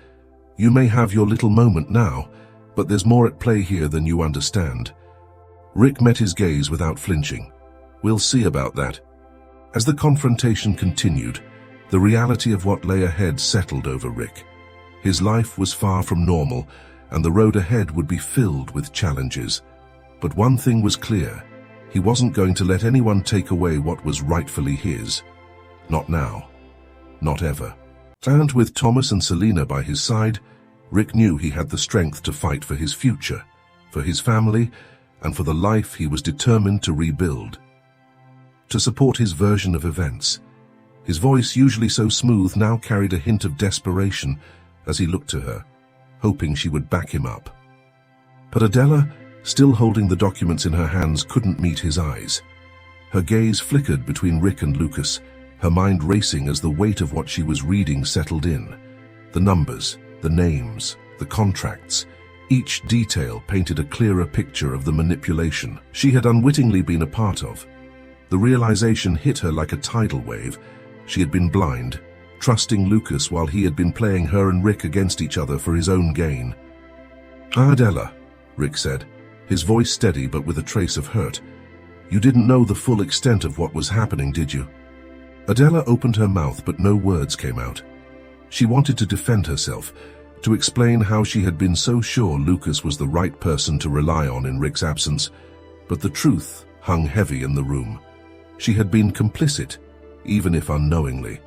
"You may have your little moment now, but there's more at play here than you understand." Rick met his gaze without flinching. "We'll see about that." As the confrontation continued, the reality of what lay ahead settled over Rick. His life was far from normal, and the road ahead would be filled with challenges. But one thing was clear: he wasn't going to let anyone take away what was rightfully his. Not now. Not ever. And with Thomas and Selena by his side, Rick knew he had the strength to fight for his future, for his family, and for the life he was determined to rebuild. To support his version of events. His voice, usually so smooth, now carried a hint of desperation as he looked to her, hoping she would back him up. But Adela, still holding the documents in her hands, couldn't meet his eyes. Her gaze flickered between Rick and Lucas, her mind racing as the weight of what she was reading settled in. The numbers, the names, the contracts, each detail painted a clearer picture of the manipulation she had unwittingly been a part of. The realization hit her like a tidal wave. She had been blind, trusting Lucas while he had been playing her and Rick against each other for his own gain. "Adela," Rick said, his voice steady but with a trace of hurt. "You didn't know the full extent of what was happening, did you?" Adela opened her mouth, but no words came out. She wanted to defend herself, to explain how she had been so sure Lucas was the right person to rely on in Rick's absence, but the truth hung heavy in the room. She had been complicit, even if unknowingly.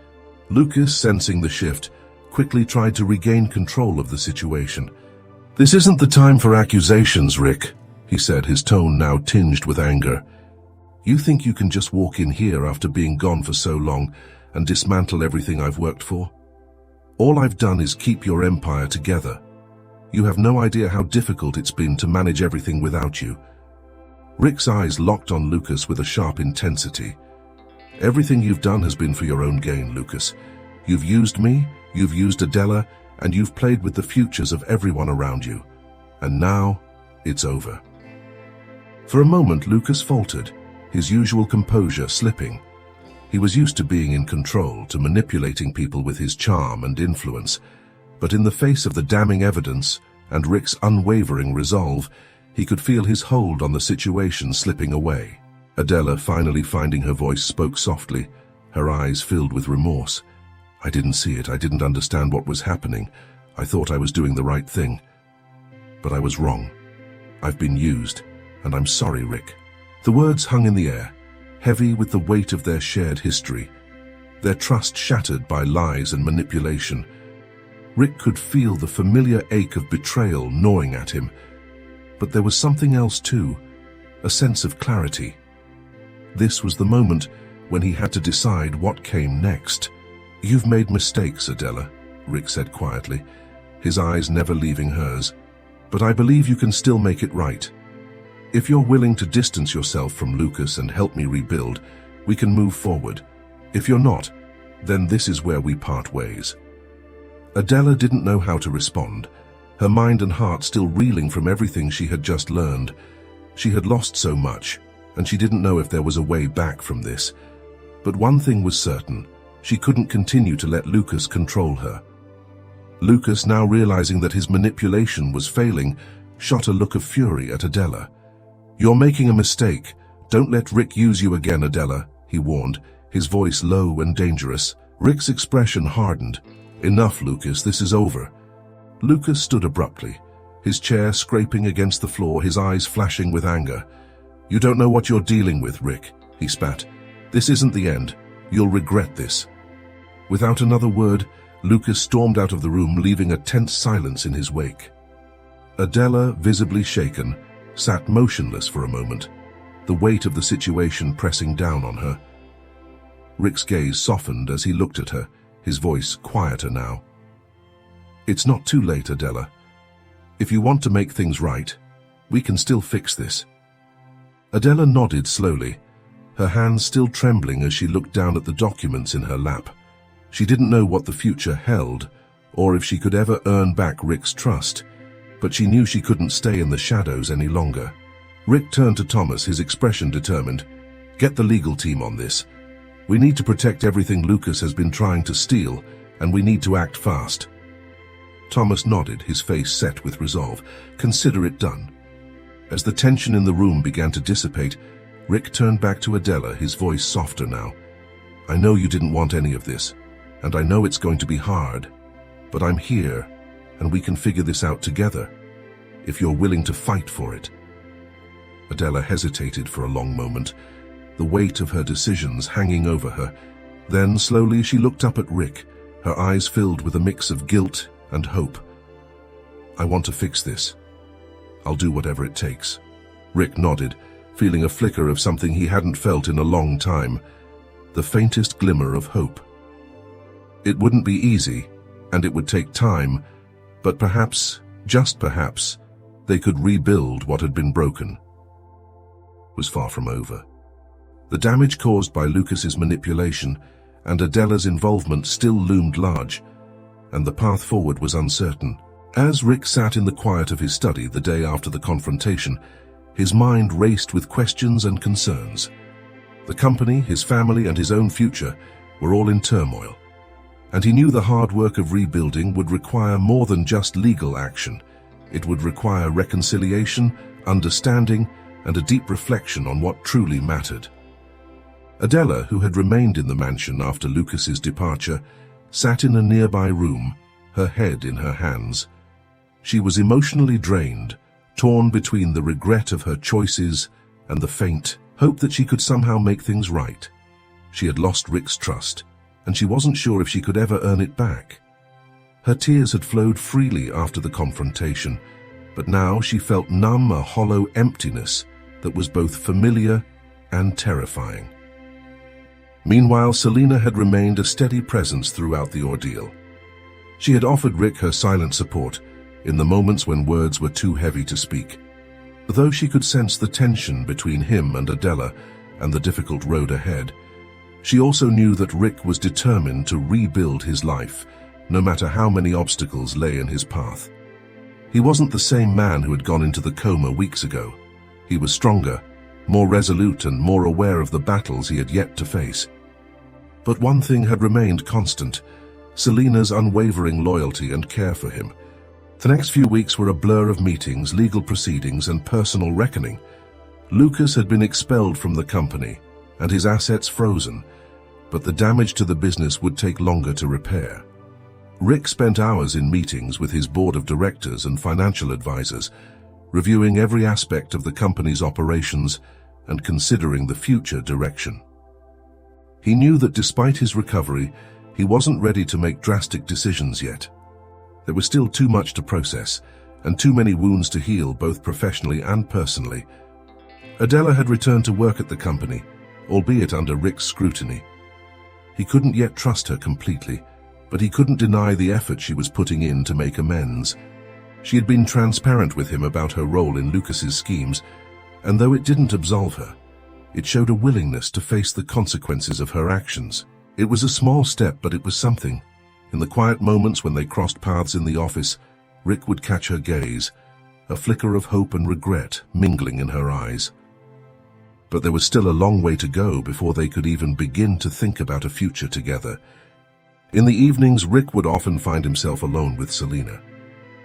Lucas, sensing the shift, quickly tried to regain control of the situation. "This isn't the time for accusations, Rick," he said, his tone now tinged with anger. "You think you can just walk in here after being gone for so long and dismantle everything I've worked for? All I've done is keep your empire together. You have no idea how difficult it's been to manage everything without you." Rick's eyes locked on Lucas with a sharp intensity. "Everything you've done has been for your own gain, Lucas. You've used me, you've used Adela, and you've played with the futures of everyone around you. And now, it's over." For a moment, Lucas faltered, his usual composure slipping. He was used to being in control, to manipulating people with his charm and influence. But in the face of the damning evidence and Rick's unwavering resolve, he could feel his hold on the situation slipping away. Adela, finally finding her voice, spoke softly, her eyes filled with remorse. "I didn't see it. I didn't understand what was happening. I thought I was doing the right thing. But I was wrong. I've been used, and I'm sorry, Rick." The words hung in the air, heavy with the weight of their shared history, their trust shattered by lies and manipulation. Rick could feel the familiar ache of betrayal gnawing at him. But there was something else too, a sense of clarity. This was the moment when he had to decide what came next. "You've made mistakes, Adela," Rick said quietly, his eyes never leaving hers. "But I believe you can still make it right. If you're willing to distance yourself from Lucas and help me rebuild, we can move forward. If you're not, then this is where we part ways." Adela didn't know how to respond, her mind and heart still reeling from everything she had just learned. She had lost so much, and she didn't know if there was a way back from this. But one thing was certain: She couldn't continue to let Lucas control her. Lucas, now realizing that his manipulation was failing, shot a look of fury at Adela. "You're making a mistake. Don't let Rick use you again, Adela," he warned, his voice low and dangerous. Rick's expression hardened. "Enough, Lucas, this is over." Lucas stood abruptly, his chair scraping against the floor, his eyes flashing with anger. "You don't know what you're dealing with, Rick," he spat. "This isn't the end. You'll regret this." Without another word, Lucas stormed out of the room, leaving a tense silence in his wake. Adela, visibly shaken, sat motionless for a moment, the weight of the situation pressing down on her. Rick's gaze softened as he looked at her, his voice quieter now. "It's not too late, Adela. If you want to make things right, we can still fix this." Adela nodded slowly, her hands still trembling as she looked down at the documents in her lap. She didn't know what the future held, or if she could ever earn back Rick's trust, but she knew she couldn't stay in the shadows any longer. Rick turned to Thomas, his expression determined. "Get the legal team on this. We need to protect everything Lucas has been trying to steal, and we need to act fast." Thomas nodded, his face set with resolve. "Consider it done." As the tension in the room began to dissipate, Rick turned back to Adela, his voice softer now. "I know you didn't want any of this, and I know it's going to be hard, but I'm here, and we can figure this out together, if you're willing to fight for it." Adela hesitated for a long moment, the weight of her decisions hanging over her. Then, slowly, she looked up at Rick, her eyes filled with a mix of guilt and hope. "I want to fix this. I'll do whatever it takes." Rick nodded, feeling a flicker of something he hadn't felt in a long time, the faintest glimmer of hope. It wouldn't be easy, and it would take time, but perhaps, just perhaps, they could rebuild what had been broken. It was far from over. The damage caused by Lucas's manipulation and Adela's involvement still loomed large, and the path forward was uncertain. As Rick sat in the quiet of his study the day after the confrontation, his mind raced with questions and concerns. The company, his family, and his own future were all in turmoil, and he knew the hard work of rebuilding would require more than just legal action. It would require reconciliation, understanding, and a deep reflection on what truly mattered. Adela, who had remained in the mansion after Lucas's departure, sat in a nearby room, her head in her hands. She was emotionally drained, torn between the regret of her choices and the faint hope that she could somehow make things right. She had lost Rick's trust, and she wasn't sure if she could ever earn it back. Her tears had flowed freely after the confrontation, but now she felt numb, a hollow emptiness that was both familiar and terrifying. Meanwhile, Selina had remained a steady presence throughout the ordeal. She had offered Rick her silent support in the moments when words were too heavy to speak. Though she could sense the tension between him and Adela and the difficult road ahead, she also knew that Rick was determined to rebuild his life, no matter how many obstacles lay in his path. He wasn't the same man who had gone into the coma weeks ago. He was stronger, more resolute, and more aware of the battles he had yet to face. But one thing had remained constant: Selina's unwavering loyalty and care for him. The next few weeks were a blur of meetings, legal proceedings, and personal reckoning. Lucas had been expelled from the company, and his assets frozen, but the damage to the business would take longer to repair. Rick spent hours in meetings with his board of directors and financial advisors, reviewing every aspect of the company's operations and considering the future direction. He knew that despite his recovery, he wasn't ready to make drastic decisions yet. There was still too much to process, and too many wounds to heal, both professionally and personally. Adela had returned to work at the company, albeit under Rick's scrutiny. He couldn't yet trust her completely, but he couldn't deny the effort she was putting in to make amends. She had been transparent with him about her role in Lucas's schemes, and though it didn't absolve her, it showed a willingness to face the consequences of her actions. It was a small step, but it was something. In the quiet moments when they crossed paths in the office, Rick would catch her gaze, a flicker of hope and regret mingling in her eyes. but there was still a long way to go before they could even begin to think about a future together. In the evenings, Rick would often find himself alone with Selina.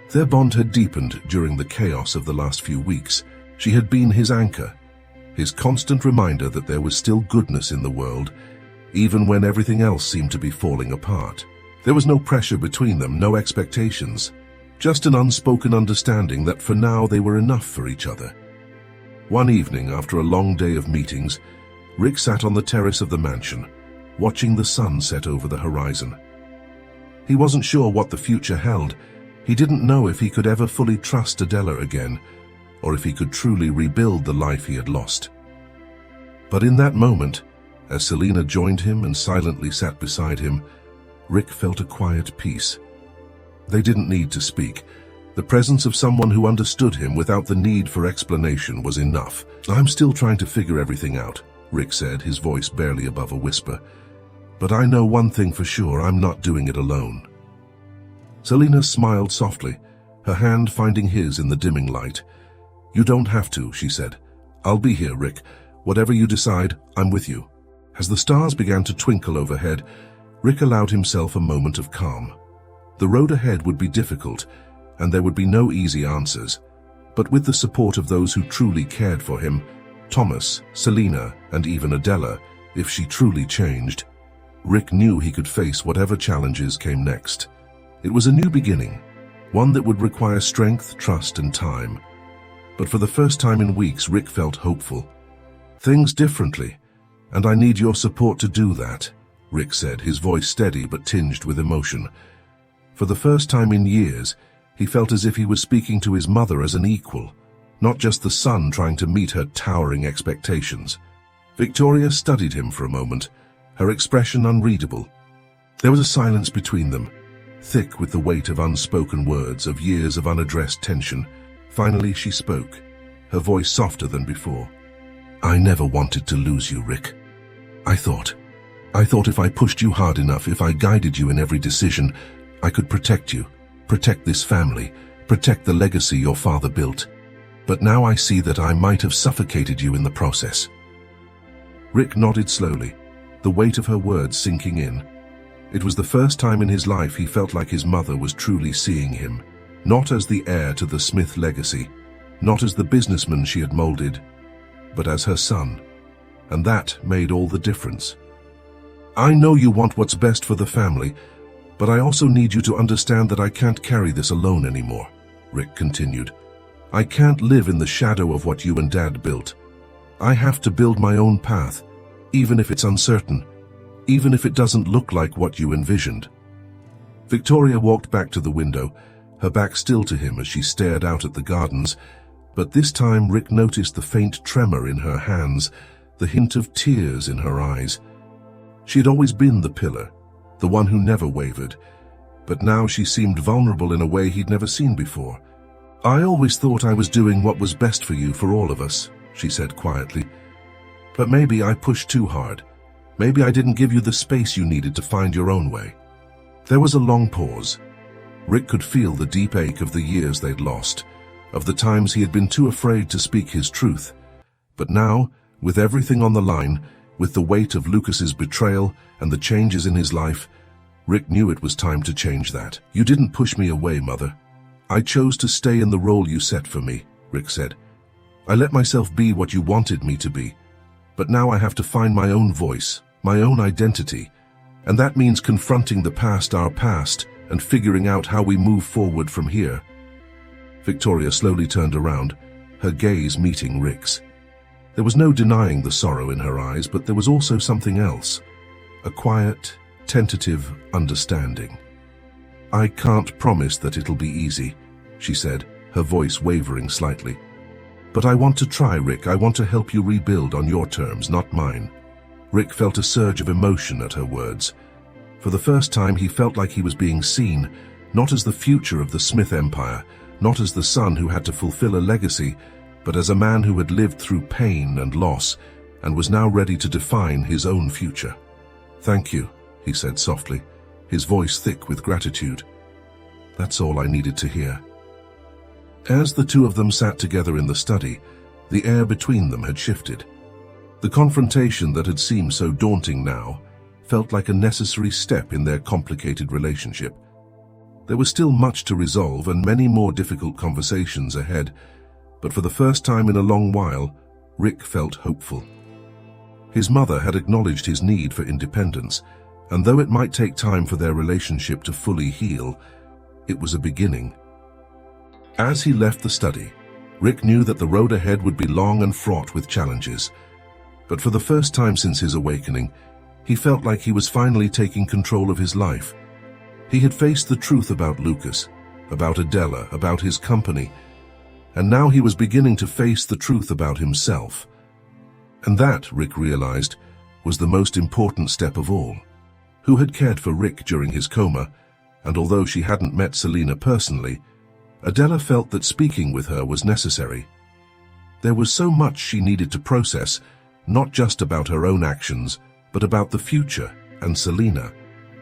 Their bond had deepened during the chaos of the last few weeks. She had been his anchor, his constant reminder that there was still goodness in the world, even when everything else seemed to be falling apart. There was no pressure between them, no expectations, just an unspoken understanding that for now they were enough for each other. One evening, after a long day of meetings, Rick sat on the terrace of the mansion, watching the sun set over the horizon. He wasn't sure what the future held. He didn't know if he could ever fully trust Adela again, or if he could truly rebuild the life he had lost. But in that moment, as Selina joined him and silently sat beside him, Rick felt a quiet peace. They didn't need to speak. The presence of someone who understood him without the need for explanation was enough. "I'm still trying to figure everything out," Rick said, his voice barely above a whisper. "But I know one thing for sure, I'm not doing it alone." Selina smiled softly, her hand finding his in the dimming light. "You don't have to," she said. "I'll be here, Rick. Whatever you decide, I'm with you." As the stars began to twinkle overhead, Rick allowed himself a moment of calm. The road ahead would be difficult, and there would be no easy answers. But with the support of those who truly cared for him, Thomas, Selina, and even Adela, if she truly changed, Rick knew he could face whatever challenges came next. It was a new beginning, one that would require strength, trust, and time. But for the first time in weeks, Rick felt hopeful. "Things differently, and I need your support to do that," Rick said, his voice steady but tinged with emotion. For the first time in years, he felt as if he was speaking to his mother as an equal, not just the son trying to meet her towering expectations. Victoria studied him for a moment, her expression unreadable. There was a silence between them, thick with the weight of unspoken words, of years of unaddressed tension. Finally she spoke, her voice softer than before. "I never wanted to lose you, Rick. I thought if I pushed you hard enough, if I guided you in every decision, I could protect you, protect this family, protect the legacy your father built. But now I see that I might have suffocated you in the process." Rick nodded slowly, the weight of her words sinking in. It was the first time in his life he felt like his mother was truly seeing him, not as the heir to the Smith legacy, not as the businessman she had molded, but as her son. And that made all the difference. "I know you want what's best for the family, but I also need you to understand that I can't carry this alone anymore," Rick continued. "I can't live in the shadow of what you and Dad built. I have to build my own path, even if it's uncertain, even if it doesn't look like what you envisioned." Victoria walked back to the window, her back still to him as she stared out at the gardens, but this time Rick noticed the faint tremor in her hands, the hint of tears in her eyes. She had always been the pillar, the one who never wavered, but now she seemed vulnerable in a way he'd never seen before. "I always thought I was doing what was best for you, for all of us," she said quietly. "But maybe I pushed too hard. Maybe I didn't give you the space you needed to find your own way." There was a long pause. Rick could feel the deep ache of the years they'd lost, of the times he had been too afraid to speak his truth. But now, with everything on the line, with the weight of Lucas's betrayal and the changes in his life, Rick knew it was time to change that. "You didn't push me away, Mother. I chose to stay in the role you set for me," Rick said. "I let myself be what you wanted me to be. But now I have to find my own voice, my own identity. And that means confronting the past, our past, and figuring out how we move forward from here." Victoria slowly turned around, her gaze meeting Rick's. There was no denying the sorrow in her eyes, but there was also something else, a quiet, tentative understanding. "I can't promise that it'll be easy," she said, her voice wavering slightly. "But I want to try, Rick. I want to help you rebuild on your terms, not mine." Rick felt a surge of emotion at her words. For the first time, he felt like he was being seen, not as the future of the Smith Empire, not as the son who had to fulfill a legacy, but as a man who had lived through pain and loss and was now ready to define his own future. "Thank you," he said softly, his voice thick with gratitude. "That's all I needed to hear." As the two of them sat together in the study, the air between them had shifted. The confrontation that had seemed so daunting now felt like a necessary step in their complicated relationship. There was still much to resolve and many more difficult conversations ahead, but for the first time in a long while, Rick felt hopeful. His mother had acknowledged his need for independence, and though it might take time for their relationship to fully heal, it was a beginning. As he left the study, Rick knew that the road ahead would be long and fraught with challenges. But for the first time since his awakening, he felt like he was finally taking control of his life. He had faced the truth about Lucas, about Adela, about his company, and now he was beginning to face the truth about himself. And that, Rick realized, was the most important step of all. Who had cared for Rick during his coma, and although she hadn't met Selena personally, Adela felt that speaking with her was necessary. There was so much she needed to process, not just about her own actions, but about the future, and Selena,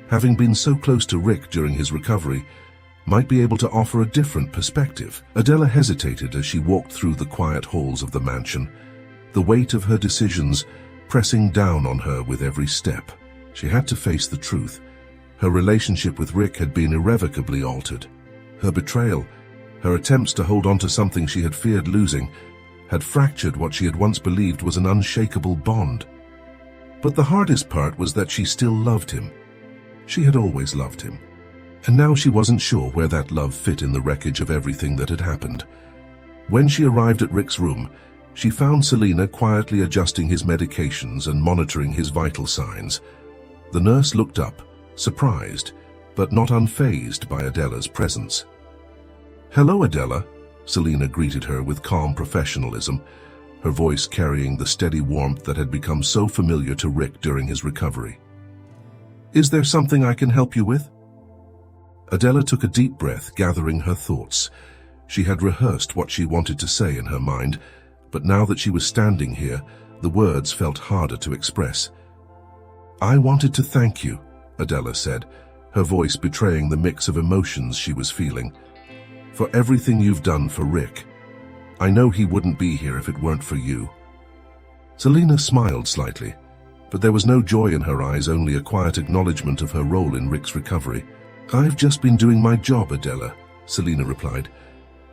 having been so close to Rick during his recovery, might be able to offer a different perspective. Adela hesitated as she walked through the quiet halls of the mansion, the weight of her decisions pressing down on her with every step. She had to face the truth. Her relationship with Rick had been irrevocably altered. Her betrayal, her attempts to hold on to something she had feared losing, had fractured what she had once believed was an unshakable bond. But the hardest part was that she still loved him. She had always loved him. And now she wasn't sure where that love fit in the wreckage of everything that had happened. When she arrived at Rick's room, she found Selena quietly adjusting his medications and monitoring his vital signs. The nurse looked up, surprised, but not unfazed by Adela's presence. "Hello, Adela," Selena greeted her with calm professionalism, her voice carrying the steady warmth that had become so familiar to Rick during his recovery. "Is there something I can help you with?" Adela took a deep breath, gathering her thoughts. She had rehearsed what she wanted to say in her mind, but now that she was standing here, the words felt harder to express. "I wanted to thank you," Adela said, her voice betraying the mix of emotions she was feeling, "for everything you've done for Rick. I know he wouldn't be here if it weren't for you." Selena smiled slightly, but there was no joy in her eyes, only a quiet acknowledgement of her role in Rick's recovery. "I've just been doing my job, Adela," Selena replied.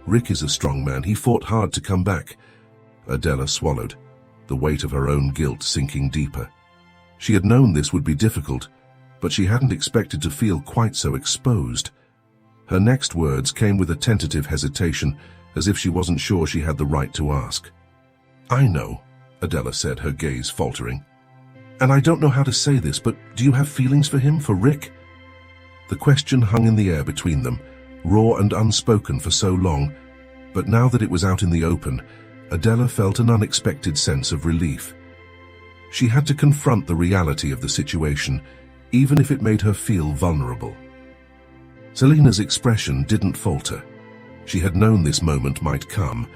"Rick is a strong man. He fought hard to come back." Adela swallowed, the weight of her own guilt sinking deeper. She had known this would be difficult, but she hadn't expected to feel quite so exposed. Her next words came with a tentative hesitation, as if she wasn't sure she had the right to ask. "I know," Adela said, her gaze faltering. "And I don't know how to say this, but do you have feelings for him, for Rick?" The question hung in the air between them, raw and unspoken for so long, but now that it was out in the open, Adela felt an unexpected sense of relief. She had to confront the reality of the situation, even if it made her feel vulnerable. Selena's expression didn't falter. She had known this moment might come,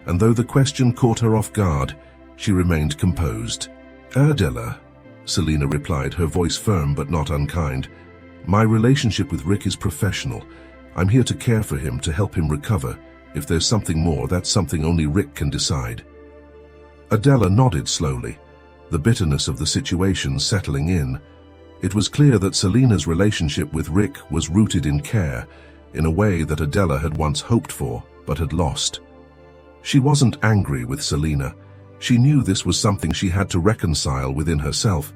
and though the question caught her off guard, she remained composed. "Adela," Selena replied, her voice firm but not unkind, "my relationship with Rick is professional. I'm here to care for him, to help him recover. If there's something more, that's something only Rick can decide." Adela nodded slowly, the bitterness of the situation settling in. It was clear that Selena's relationship with Rick was rooted in care, in a way that Adela had once hoped for, but had lost. She wasn't angry with Selena. She knew this was something she had to reconcile within herself.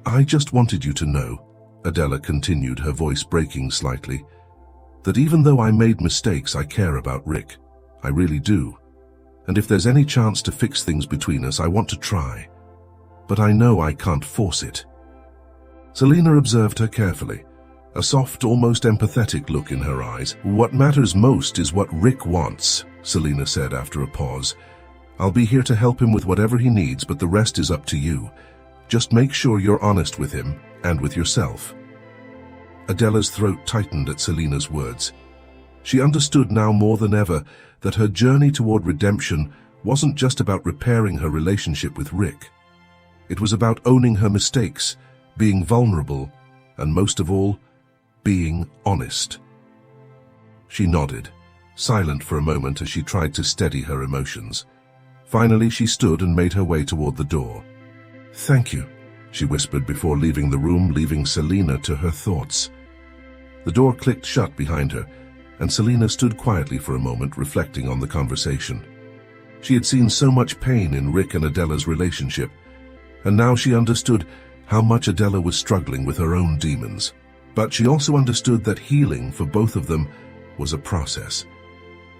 "I just wanted you to know," Adela continued, her voice breaking slightly, "that even though I made mistakes, I care about Rick. I really do. And if there's any chance to fix things between us, I want to try. But I know I can't force it." Selena observed her carefully, a soft, almost empathetic look in her eyes. "What matters most is what Rick wants," Selena said after a pause. "I'll be here to help him with whatever he needs, but the rest is up to you. Just make sure you're honest with him and with yourself." Adela's throat tightened at Selena's words. She understood now more than ever that her journey toward redemption wasn't just about repairing her relationship with Rick. It was about owning her mistakes, being vulnerable, and most of all, being honest. She nodded, silent for a moment as she tried to steady her emotions. Finally, she stood and made her way toward the door. "Thank you," she whispered before leaving the room, leaving Selina to her thoughts. The door clicked shut behind her, and Selina stood quietly for a moment, reflecting on the conversation. She had seen so much pain in Rick and Adela's relationship, and now she understood how much Adela was struggling with her own demons. But she also understood that healing for both of them was a process.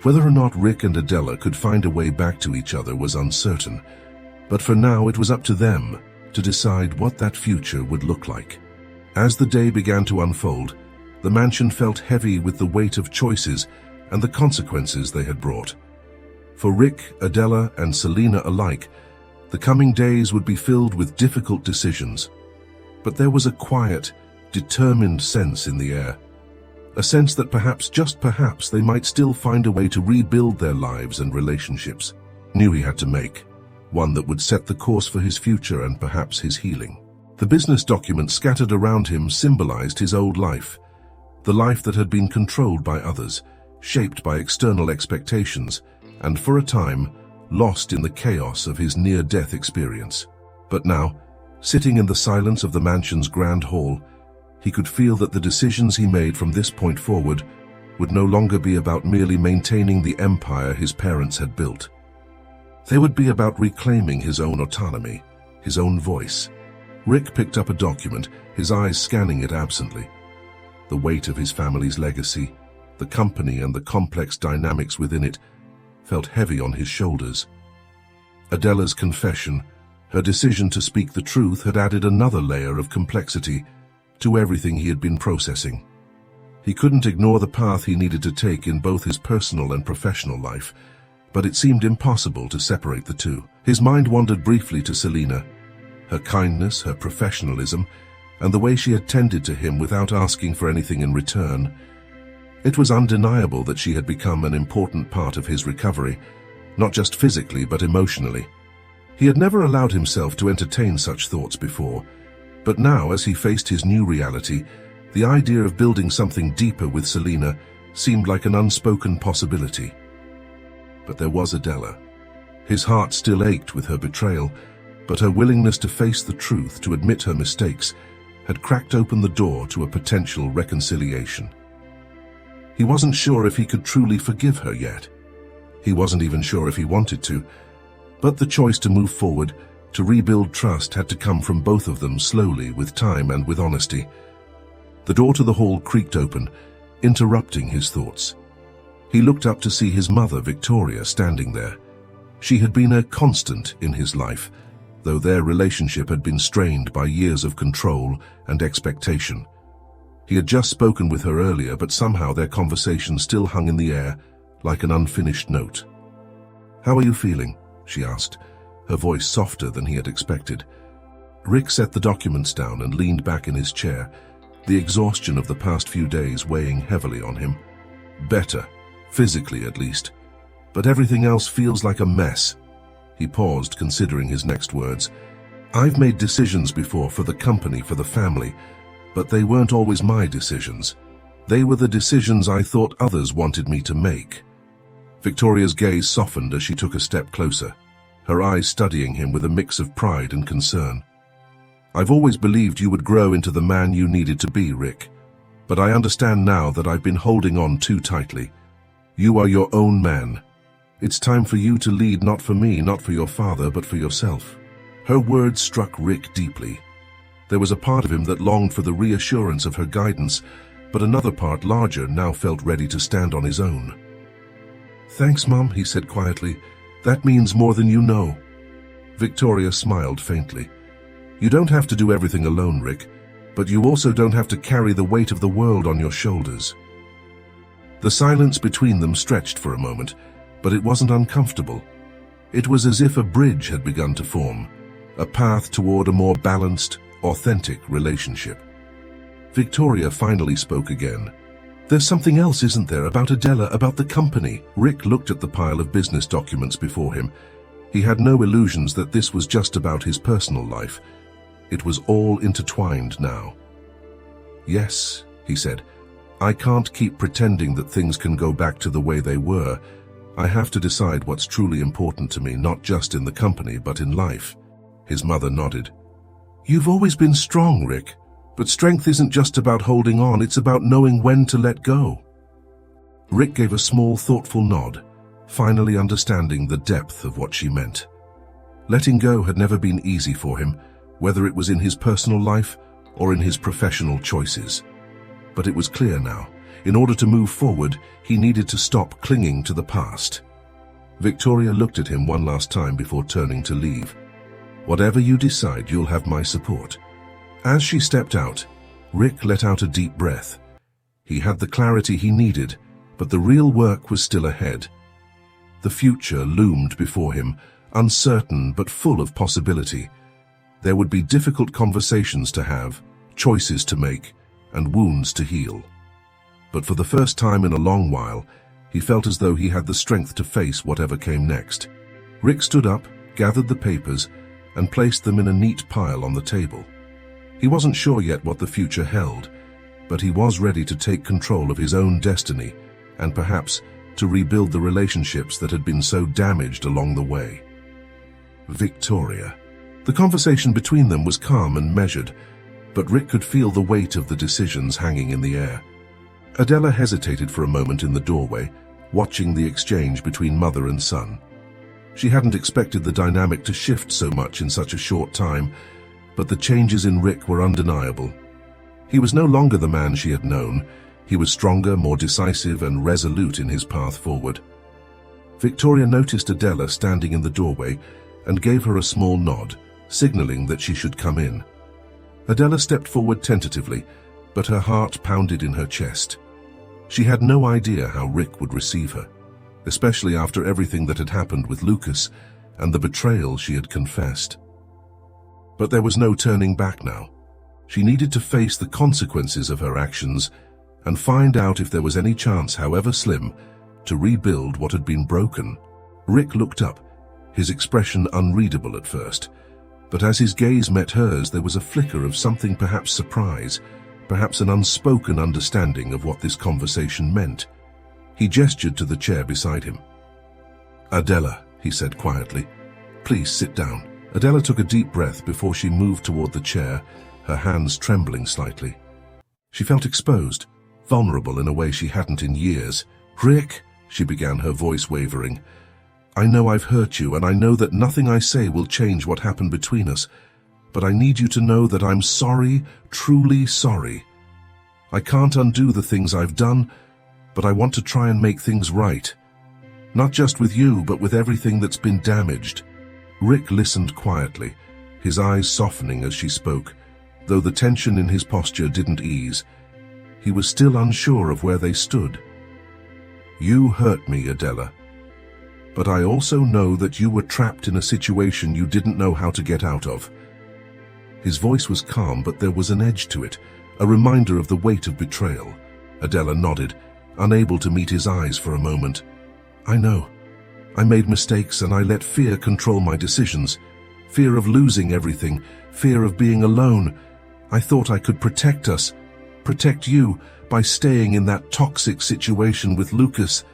Whether or not Rick and Adela could find a way back to each other was uncertain, but for now it was up to them to decide what that future would look like. As the day began to unfold, the mansion felt heavy with the weight of choices and the consequences they had brought. For Rick, Adela, and Selina alike, the coming days would be filled with difficult decisions. But there was a quiet, determined sense in the air. A sense that perhaps, just perhaps, they might still find a way to rebuild their lives and relationships. Knew he had to make one that would set the course for his future and perhaps his healing. The business documents scattered around him symbolized his old life, the life that had been controlled by others, shaped by external expectations, and for a time, lost in the chaos of his near-death experience. But now, sitting in the silence of the mansion's grand hall, he could feel that the decisions he made from this point forward would no longer be about merely maintaining the empire his parents had built. They would be about reclaiming his own autonomy, his own voice. Rick picked up a document, his eyes scanning it absently. The weight of his family's legacy, the company and the complex dynamics within it, felt heavy on his shoulders. Adela's confession, her decision to speak the truth, had added another layer of complexity to everything he had been processing. He couldn't ignore the path he needed to take in both his personal and professional life, but it seemed impossible to separate the two. His mind wandered briefly to Selina, her kindness, her professionalism, and the way she had tended to him without asking for anything in return. It was undeniable that she had become an important part of his recovery, not just physically but emotionally. He had never allowed himself to entertain such thoughts before, but now, as he faced his new reality, the idea of building something deeper with Selina seemed like an unspoken possibility. But there was Adela. His heart still ached with her betrayal, but her willingness to face the truth, to admit her mistakes, had cracked open the door to a potential reconciliation. He wasn't sure if he could truly forgive her yet. He wasn't even sure if he wanted to, but the choice to move forward, to rebuild trust, had to come from both of them, slowly, with time and with honesty. The door to the hall creaked open, interrupting his thoughts. He looked up to see his mother, Victoria, standing there. She had been a constant in his life, though their relationship had been strained by years of control and expectation. He had just spoken with her earlier, but somehow their conversation still hung in the air, like an unfinished note. "How are you feeling?" she asked, her voice softer than he had expected. Rick set the documents down and leaned back in his chair, the exhaustion of the past few days weighing heavily on him. "Better, physically at least, but everything else feels like a mess." He paused, considering his next words. "I've made decisions before, for the company, for the family, but they weren't always my decisions. They were the decisions I thought others wanted me to make." Victoria's gaze softened as she took a step closer, her eyes studying him with a mix of pride and concern. "I've always believed you would grow into the man you needed to be, Rick, but I understand now that I've been holding on too tightly. You are your own man. It's time for you to lead, not for me, not for your father, but for yourself." Her words struck Rick deeply. There was a part of him that longed for the reassurance of her guidance, but another part, larger, now felt ready to stand on his own. "Thanks, Mom," he said quietly. "That means more than you know." Victoria smiled faintly. "You don't have to do everything alone, Rick, but you also don't have to carry the weight of the world on your shoulders." The silence between them stretched for a moment, but it wasn't uncomfortable. It was as if a bridge had begun to form, a path toward a more balanced, authentic relationship. Victoria finally spoke again. "There's something else, isn't there, about Adela, about the company?" Rick looked at the pile of business documents before him. He had no illusions that this was just about his personal life. It was all intertwined now. "Yes," he said, "I can't keep pretending that things can go back to the way they were, I have to decide what's truly important to me, not just in the company, but in life. His mother nodded. You've always been strong, Rick, but strength isn't just about holding on, it's about knowing when to let go. Rick gave a small, thoughtful nod, finally understanding the depth of what she meant. Letting go had never been easy for him, whether it was in his personal life or in his professional choices. But it was clear now. In order to move forward, he needed to stop clinging to the past. Victoria looked at him one last time before turning to leave. Whatever you decide, you'll have my support. As she stepped out, Rick let out a deep breath. He had the clarity he needed, but the real work was still ahead. The future loomed before him, uncertain but full of possibility. There would be difficult conversations to have, choices to make, and wounds to heal. But for the first time in a long while, he felt as though he had the strength to face whatever came next. Rick stood up, gathered the papers, and placed them in a neat pile on the table. He wasn't sure yet what the future held, but he was ready to take control of his own destiny and perhaps to rebuild the relationships that had been so damaged along the way. Victoria. The conversation between them was calm and measured, but Rick could feel the weight of the decisions hanging in the air. Adela hesitated for a moment in the doorway, watching the exchange between mother and son. She hadn't expected the dynamic to shift so much in such a short time, but the changes in Rick were undeniable. He was no longer the man she had known. He was stronger, more decisive, and resolute in his path forward. Victoria noticed Adela standing in the doorway and gave her a small nod, signaling that she should come in. Adela stepped forward tentatively, but her heart pounded in her chest. She had no idea how Rick would receive her, especially after everything that had happened with Lucas and the betrayal she had confessed. But there was no turning back now. She needed to face the consequences of her actions and find out if there was any chance, however slim, to rebuild what had been broken. Rick looked up, his expression unreadable at first, but as his gaze met hers, there was a flicker of something, perhaps surprise, perhaps an unspoken understanding of what this conversation meant. He gestured to the chair beside him. Adela, he said quietly, please sit down. Adela took a deep breath before she moved toward the chair, her hands trembling slightly. She felt exposed, vulnerable in a way she hadn't in years. Rick, she began, her voice wavering, I know I've hurt you, and I know that nothing I say will change what happened between us, but I need you to know that I'm sorry, truly sorry. I can't undo the things I've done, but I want to try and make things right. Not just with you, but with everything that's been damaged. Rick listened quietly, his eyes softening as she spoke, though the tension in his posture didn't ease. He was still unsure of where they stood. You hurt me, Adela. But I also know that you were trapped in a situation you didn't know how to get out of. His voice was calm, but there was an edge to it, a reminder of the weight of betrayal. Adela nodded, unable to meet his eyes for a moment. I know. I made mistakes and I let fear control my decisions. Fear of losing everything, fear of being alone. I thought I could protect us, protect you, by staying in that toxic situation with Lucas.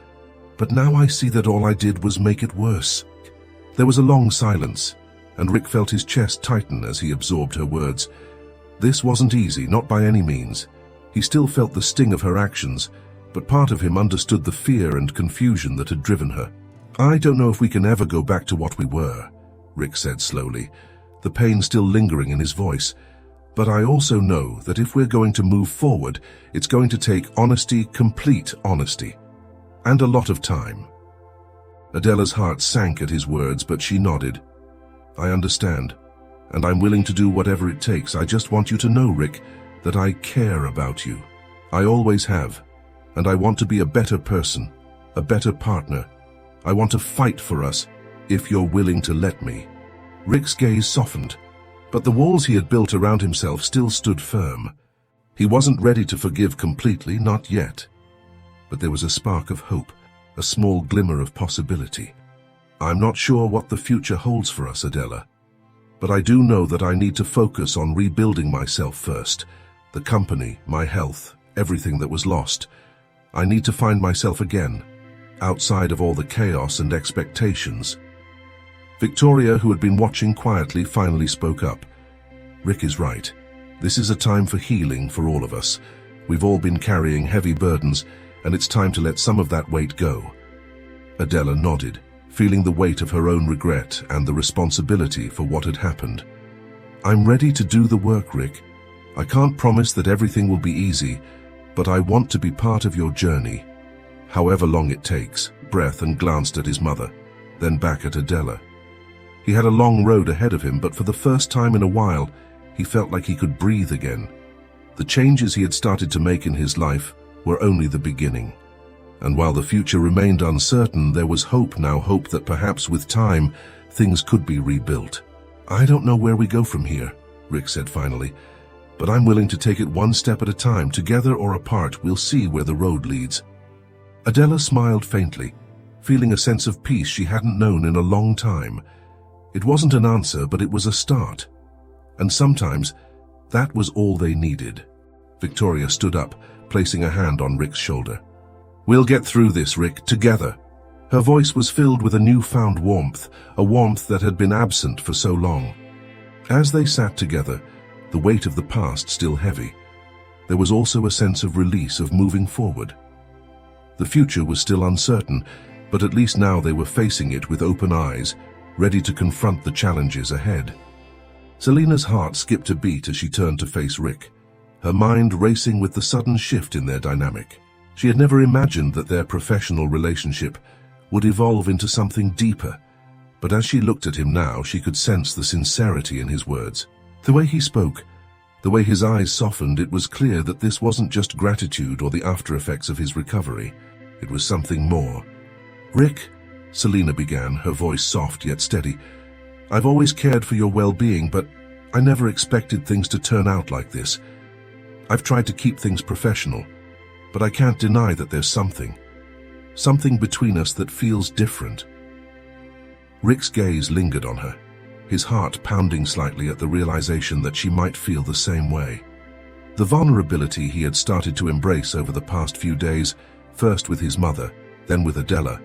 But now I see that all I did was make it worse. There was a long silence, and Rick felt his chest tighten as he absorbed her words. This wasn't easy, not by any means. He still felt the sting of her actions, but part of him understood the fear and confusion that had driven her. I don't know if we can ever go back to what we were, Rick said slowly, the pain still lingering in his voice. But I also know that if we're going to move forward, it's going to take honesty, complete honesty. And a lot of time. Adela's heart sank at his words, but she nodded. I understand, and I'm willing to do whatever it takes. I just want you to know, Rick, that I care about you. I always have, and I want to be a better person, a better partner. I want to fight for us, if you're willing to let me. Rick's gaze softened, but the walls he had built around himself still stood firm. He wasn't ready to forgive completely, not yet. But there was a spark of hope, a small glimmer of possibility. I'm not sure what the future holds for us, Adela, but I do know that I need to focus on rebuilding myself first. The company, my health, everything that was lost. I need to find myself again. outside of all the chaos and expectations. Victoria, who had been watching quietly, finally spoke up. "Rick is right. This is a time for healing for all of us. We've all been carrying heavy burdens, and it's time to let some of that weight go." Adela nodded, feeling the weight of her own regret and the responsibility for what had happened. "I'm ready to do the work, Rick. I can't promise that everything will be easy, but I want to be part of your journey, however long it takes." Breath and glanced at his mother, then back at Adela. He had a long road ahead of him, but for the first time in a while, he felt like he could breathe again. The changes he had started to make in his life were only the beginning. And while the future remained uncertain, there was hope now, hope that perhaps with time, things could be rebuilt. "I don't know where we go from here," Rick said finally, "but I'm willing to take it one step at a time. Together or apart, we'll see where the road leads." Adela smiled faintly, feeling a sense of peace she hadn't known in a long time. It wasn't an answer, but it was a start. And sometimes, that was all they needed. Victoria stood up, placing a hand on Rick's shoulder. "We'll get through this, Rick, together." Her voice was filled with a newfound warmth, a warmth that had been absent for so long. As they sat together, the weight of the past still heavy, there was also a sense of release, of moving forward. The future was still uncertain, but at least now they were facing it with open eyes, ready to confront the challenges ahead. Selena's heart skipped a beat as she turned to face Rick, her mind racing with the sudden shift in their dynamic. She had never imagined that their professional relationship would evolve into something deeper, but as she looked at him now, she could sense the sincerity in his words. The way he spoke, the way his eyes softened, it was clear that this wasn't just gratitude or the after effects of his recovery. It was something more. "Rick," Selena began, her voice soft yet steady, "I've always cared for your well-being, but I never expected things to turn out like this. I've tried to keep things professional, but I can't deny that there's something between us that feels different." Rick's gaze lingered on her, his heart pounding slightly at the realization that she might feel the same way. The vulnerability he had started to embrace over the past few days, first with his mother, then with Adela,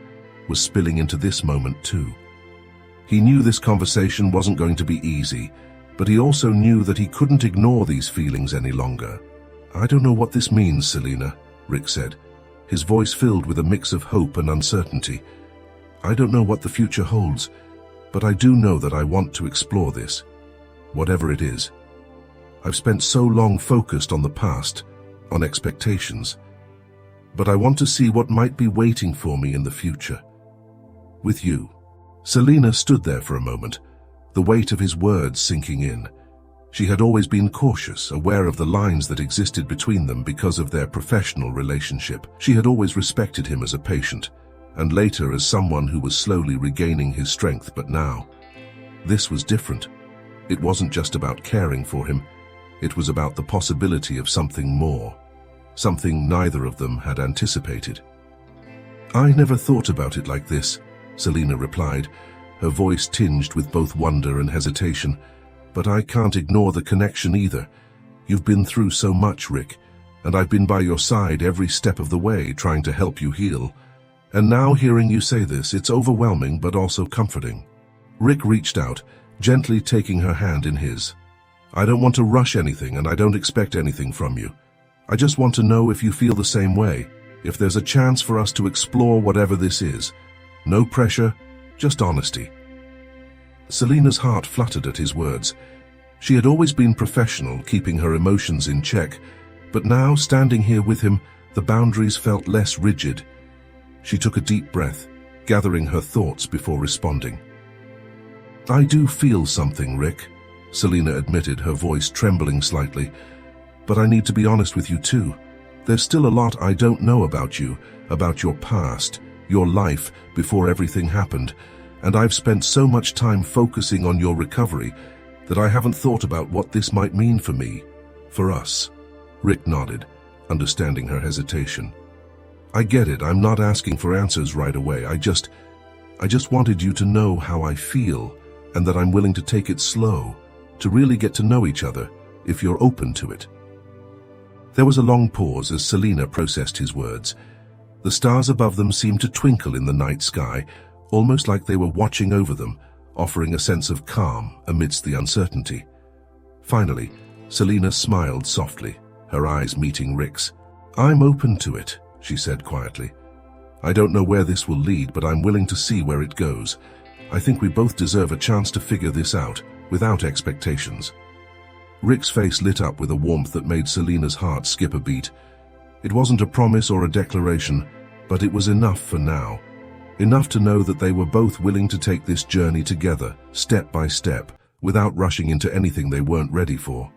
was spilling into this moment too. He knew this conversation wasn't going to be easy, but he also knew that he couldn't ignore these feelings any longer. "I don't know what this means, Selena," Rick said, his voice filled with a mix of hope and uncertainty. "I don't know what the future holds, but I do know that I want to explore this, whatever it is. I've spent so long focused on the past, on expectations, but I want to see what might be waiting for me in the future. With you." Selena stood there for a moment, the weight of his words sinking in. She had always been cautious, aware of the lines that existed between them because of their professional relationship. She had always respected him as a patient, and later as someone who was slowly regaining his strength, but now, this was different. It wasn't just about caring for him, it was about the possibility of something more, something neither of them had anticipated. "I never thought about it like this," Selena replied, her voice tinged with both wonder and hesitation. "But I can't ignore the connection either. You've been through so much, Rick, and I've been by your side every step of the way, trying to help you heal. And now hearing you say this, it's overwhelming but also comforting." Rick reached out, gently taking her hand in his. "I don't want to rush anything, and I don't expect anything from you. I just want to know if you feel the same way, if there's a chance for us to explore whatever this is. No pressure, just honesty." Selena's heart fluttered at his words. She had always been professional, keeping her emotions in check, but now, standing here with him, the boundaries felt less rigid. She took a deep breath, gathering her thoughts before responding. "I do feel something, Rick," Selena admitted, her voice trembling slightly. "But I need to be honest with you too. There's still a lot I don't know about you, about your past, your life before everything happened, and I've spent so much time focusing on your recovery that I haven't thought about what this might mean for me, for us." Rick nodded, understanding her hesitation. "I get it. I'm not asking for answers right away. I just wanted you to know how I feel, and that I'm willing to take it slow, to really get to know each other, if you're open to it." There was a long pause as Selena processed his words. The stars above them seemed to twinkle in the night sky, almost like they were watching over them, offering a sense of calm amidst the uncertainty. Finally, Selina smiled softly, her eyes meeting Rick's. "I'm open to it," she said quietly. "I don't know where this will lead, but I'm willing to see where it goes. I think we both deserve a chance to figure this out, without expectations." Rick's face lit up with a warmth that made Selina's heart skip a beat. It wasn't a promise or a declaration, but it was enough for now. Enough to know that they were both willing to take this journey together, step by step, without rushing into anything they weren't ready for.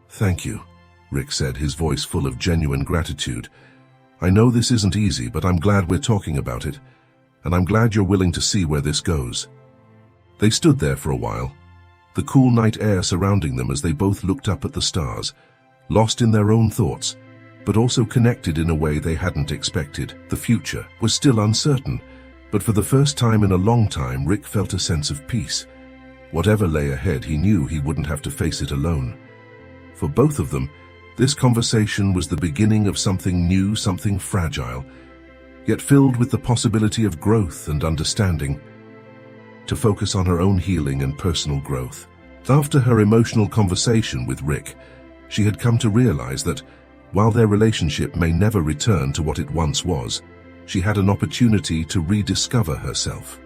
"Thank you," Rick said, his voice full of genuine gratitude. "I know this isn't easy, but I'm glad we're talking about it, and I'm glad you're willing to see where this goes." They stood there for a while, the cool night air surrounding them as they both looked up at the stars, lost in their own thoughts, but also connected in a way they hadn't expected. The future was still uncertain, but for the first time in a long time, Rick felt a sense of peace. Whatever lay ahead, he knew he wouldn't have to face it alone. For both of them, this conversation was the beginning of something new, something fragile, yet filled with the possibility of growth and understanding. To focus on her own healing and personal growth. After her emotional conversation with Rick, she had come to realize that, while their relationship may never return to what it once was, she had an opportunity to rediscover herself.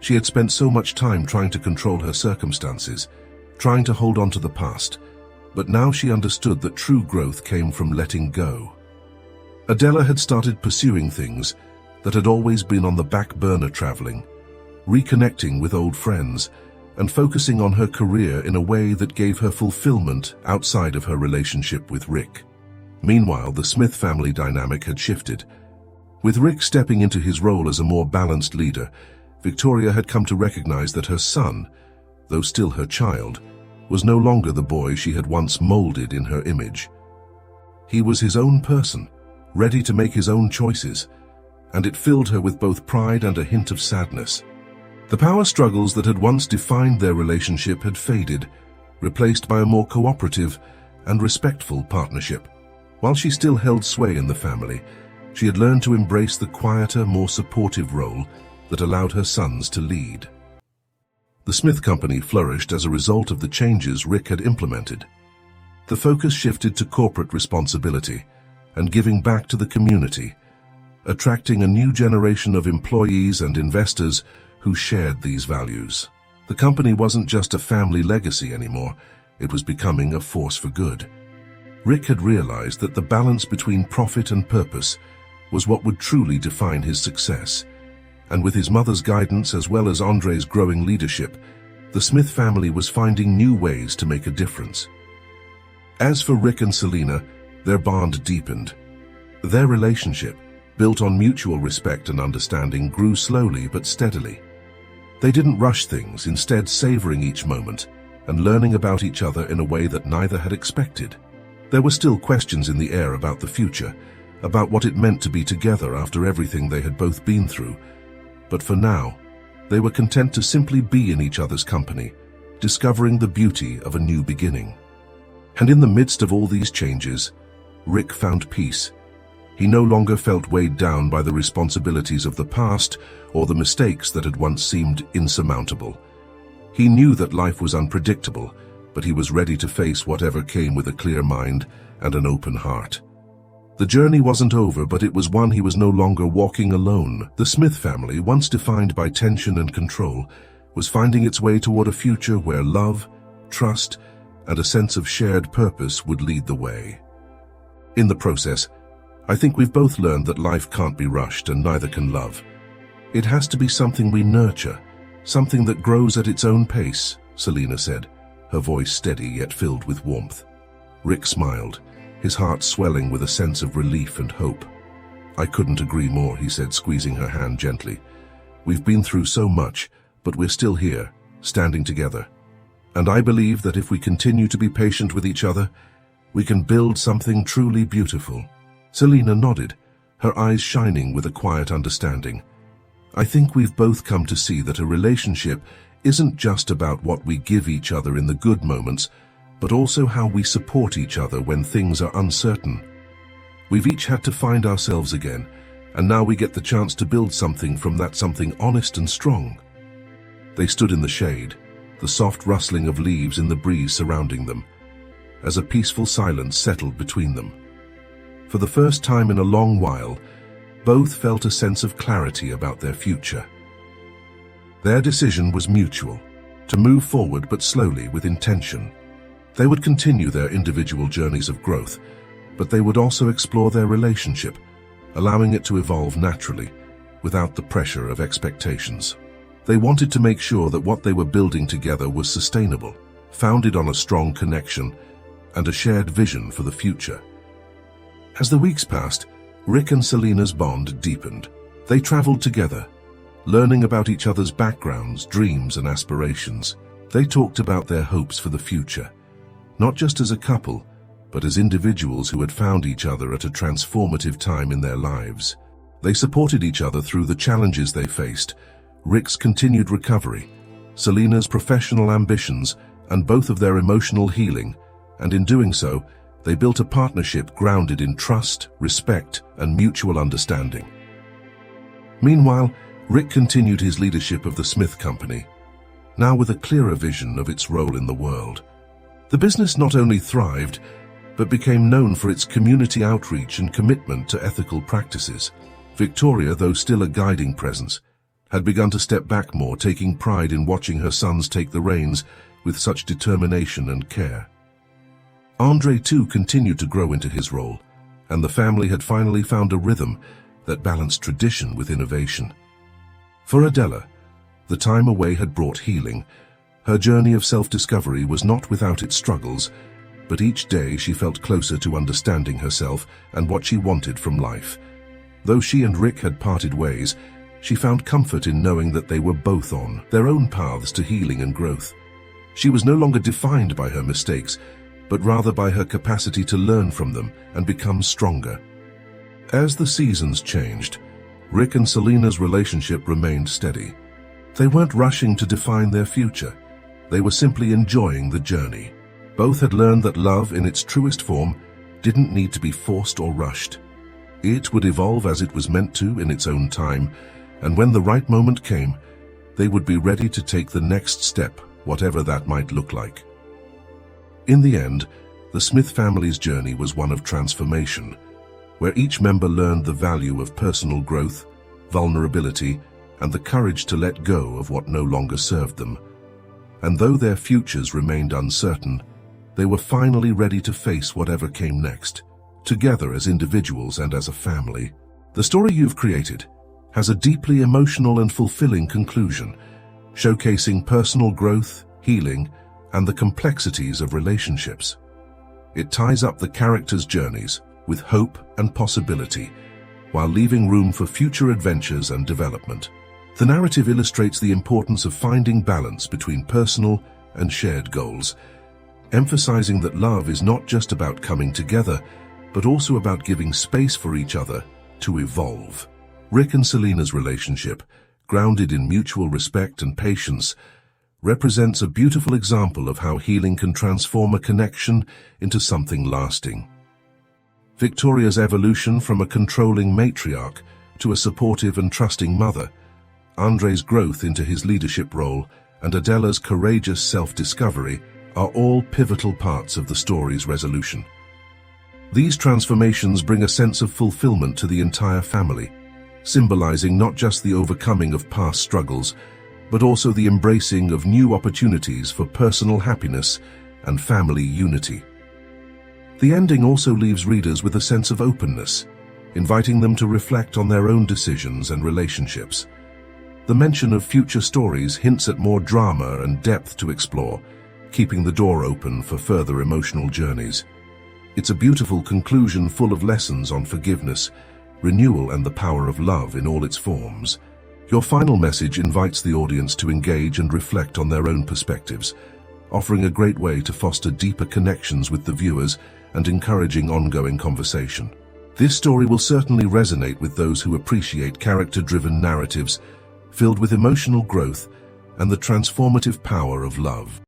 She had spent so much time trying to control her circumstances, trying to hold on to the past, but now she understood that true growth came from letting go. Adela had started pursuing things that had always been on the back burner, traveling, reconnecting with old friends, and focusing on her career in a way that gave her fulfillment outside of her relationship with Rick. Meanwhile, the Smith family dynamic had shifted. With Rick stepping into his role as a more balanced leader, Victoria had come to recognize that her son, though still her child, was no longer the boy she had once molded in her image. He was his own person, ready to make his own choices, and it filled her with both pride and a hint of sadness. The power struggles that had once defined their relationship had faded, replaced by a more cooperative and respectful partnership. While she still held sway in the family, she had learned to embrace the quieter, more supportive role that allowed her sons to lead. The Smith Company flourished as a result of the changes Rick had implemented. The focus shifted to corporate responsibility and giving back to the community, attracting a new generation of employees and investors who shared these values. The company wasn't just a family legacy anymore, it was becoming a force for good. Rick had realized that the balance between profit and purpose was what would truly define his success, and with his mother's guidance as well as Andre's growing leadership, the Smith family was finding new ways to make a difference. As for Rick and Selina, their bond deepened. Their relationship, built on mutual respect and understanding, grew slowly but steadily. They didn't rush things, instead savoring each moment and learning about each other in a way that neither had expected. There were still questions in the air about the future, about what it meant to be together after everything they had both been through, but for now, they were content to simply be in each other's company, discovering the beauty of a new beginning. And in the midst of all these changes, Rick found peace. He no longer felt weighed down by the responsibilities of the past or the mistakes that had once seemed insurmountable. He knew that life was unpredictable, but he was ready to face whatever came with a clear mind and an open heart. The journey wasn't over, but it was one he was no longer walking alone. The Smith family, once defined by tension and control, was finding its way toward a future where love, trust, and a sense of shared purpose would lead the way. In the process, I think we've both learned that life can't be rushed, and neither can love. It has to be something we nurture, something that grows at its own pace, Selina said, her voice steady yet filled with warmth. Rick smiled, his heart swelling with a sense of relief and hope. "I couldn't agree more," he said, squeezing her hand gently. "We've been through so much, but we're still here, standing together. And I believe that if we continue to be patient with each other, we can build something truly beautiful." Selina nodded, her eyes shining with a quiet understanding. "I think we've both come to see that a relationship isn't just about what we give each other in the good moments, but also how we support each other when things are uncertain. We've each had to find ourselves again, and now we get the chance to build something from that something honest and strong." They stood in the shade, the soft rustling of leaves in the breeze surrounding them, as a peaceful silence settled between them. For the first time in a long while, both felt a sense of clarity about their future. Their decision was mutual, to move forward but slowly with intention. They would continue their individual journeys of growth, but they would also explore their relationship, allowing it to evolve naturally, without the pressure of expectations. They wanted to make sure that what they were building together was sustainable, founded on a strong connection and a shared vision for the future. As the weeks passed, Rick and Selena's bond deepened. They traveled together, learning about each other's backgrounds, dreams, and aspirations. They talked about their hopes for the future, not just as a couple, but as individuals who had found each other at a transformative time in their lives. They supported each other through the challenges they faced, Rick's continued recovery, Selena's professional ambitions, and both of their emotional healing, and in doing so, they built a partnership grounded in trust, respect, and mutual understanding. Meanwhile, Rick continued his leadership of the Smith Company, now with a clearer vision of its role in the world. The business not only thrived, but became known for its community outreach and commitment to ethical practices. Victoria, though still a guiding presence, had begun to step back more, taking pride in watching her sons take the reins with such determination and care. Andre, too, continued to grow into his role, and the family had finally found a rhythm that balanced tradition with innovation. For Adela, the time away had brought healing. Her journey of self-discovery was not without its struggles, but each day she felt closer to understanding herself and what she wanted from life. Though she and Rick had parted ways, she found comfort in knowing that they were both on their own paths to healing and growth. She was no longer defined by her mistakes, but rather by her capacity to learn from them and become stronger. As the seasons changed, Rick and Selena's relationship remained steady. They weren't rushing to define their future. They were simply enjoying the journey. Both had learned that love in its truest form didn't need to be forced or rushed. It would evolve as it was meant to in its own time, and when the right moment came, they would be ready to take the next step, whatever that might look like. In the end, the Smith family's journey was one of transformation, where each member learned the value of personal growth, vulnerability, and the courage to let go of what no longer served them. And though their futures remained uncertain, they were finally ready to face whatever came next, together as individuals and as a family. The story you've created has a deeply emotional and fulfilling conclusion, showcasing personal growth, healing, and the complexities of relationships. It ties up the characters' journeys with hope and possibility, while leaving room for future adventures and development. The narrative illustrates the importance of finding balance between personal and shared goals, emphasizing that love is not just about coming together, but also about giving space for each other to evolve. Rick and Selena's relationship, grounded in mutual respect and patience, represents a beautiful example of how healing can transform a connection into something lasting. Victoria's evolution from a controlling matriarch to a supportive and trusting mother, Andre's growth into his leadership role, and Adela's courageous self-discovery are all pivotal parts of the story's resolution. These transformations bring a sense of fulfillment to the entire family, symbolizing not just the overcoming of past struggles, but also the embracing of new opportunities for personal happiness and family unity. The ending also leaves readers with a sense of openness, inviting them to reflect on their own decisions and relationships. The mention of future stories hints at more drama and depth to explore, keeping the door open for further emotional journeys. It's a beautiful conclusion full of lessons on forgiveness, renewal, and the power of love in all its forms. Your final message invites the audience to engage and reflect on their own perspectives, offering a great way to foster deeper connections with the viewers and encouraging ongoing conversation. This story will certainly resonate with those who appreciate character-driven narratives filled with emotional growth and the transformative power of love.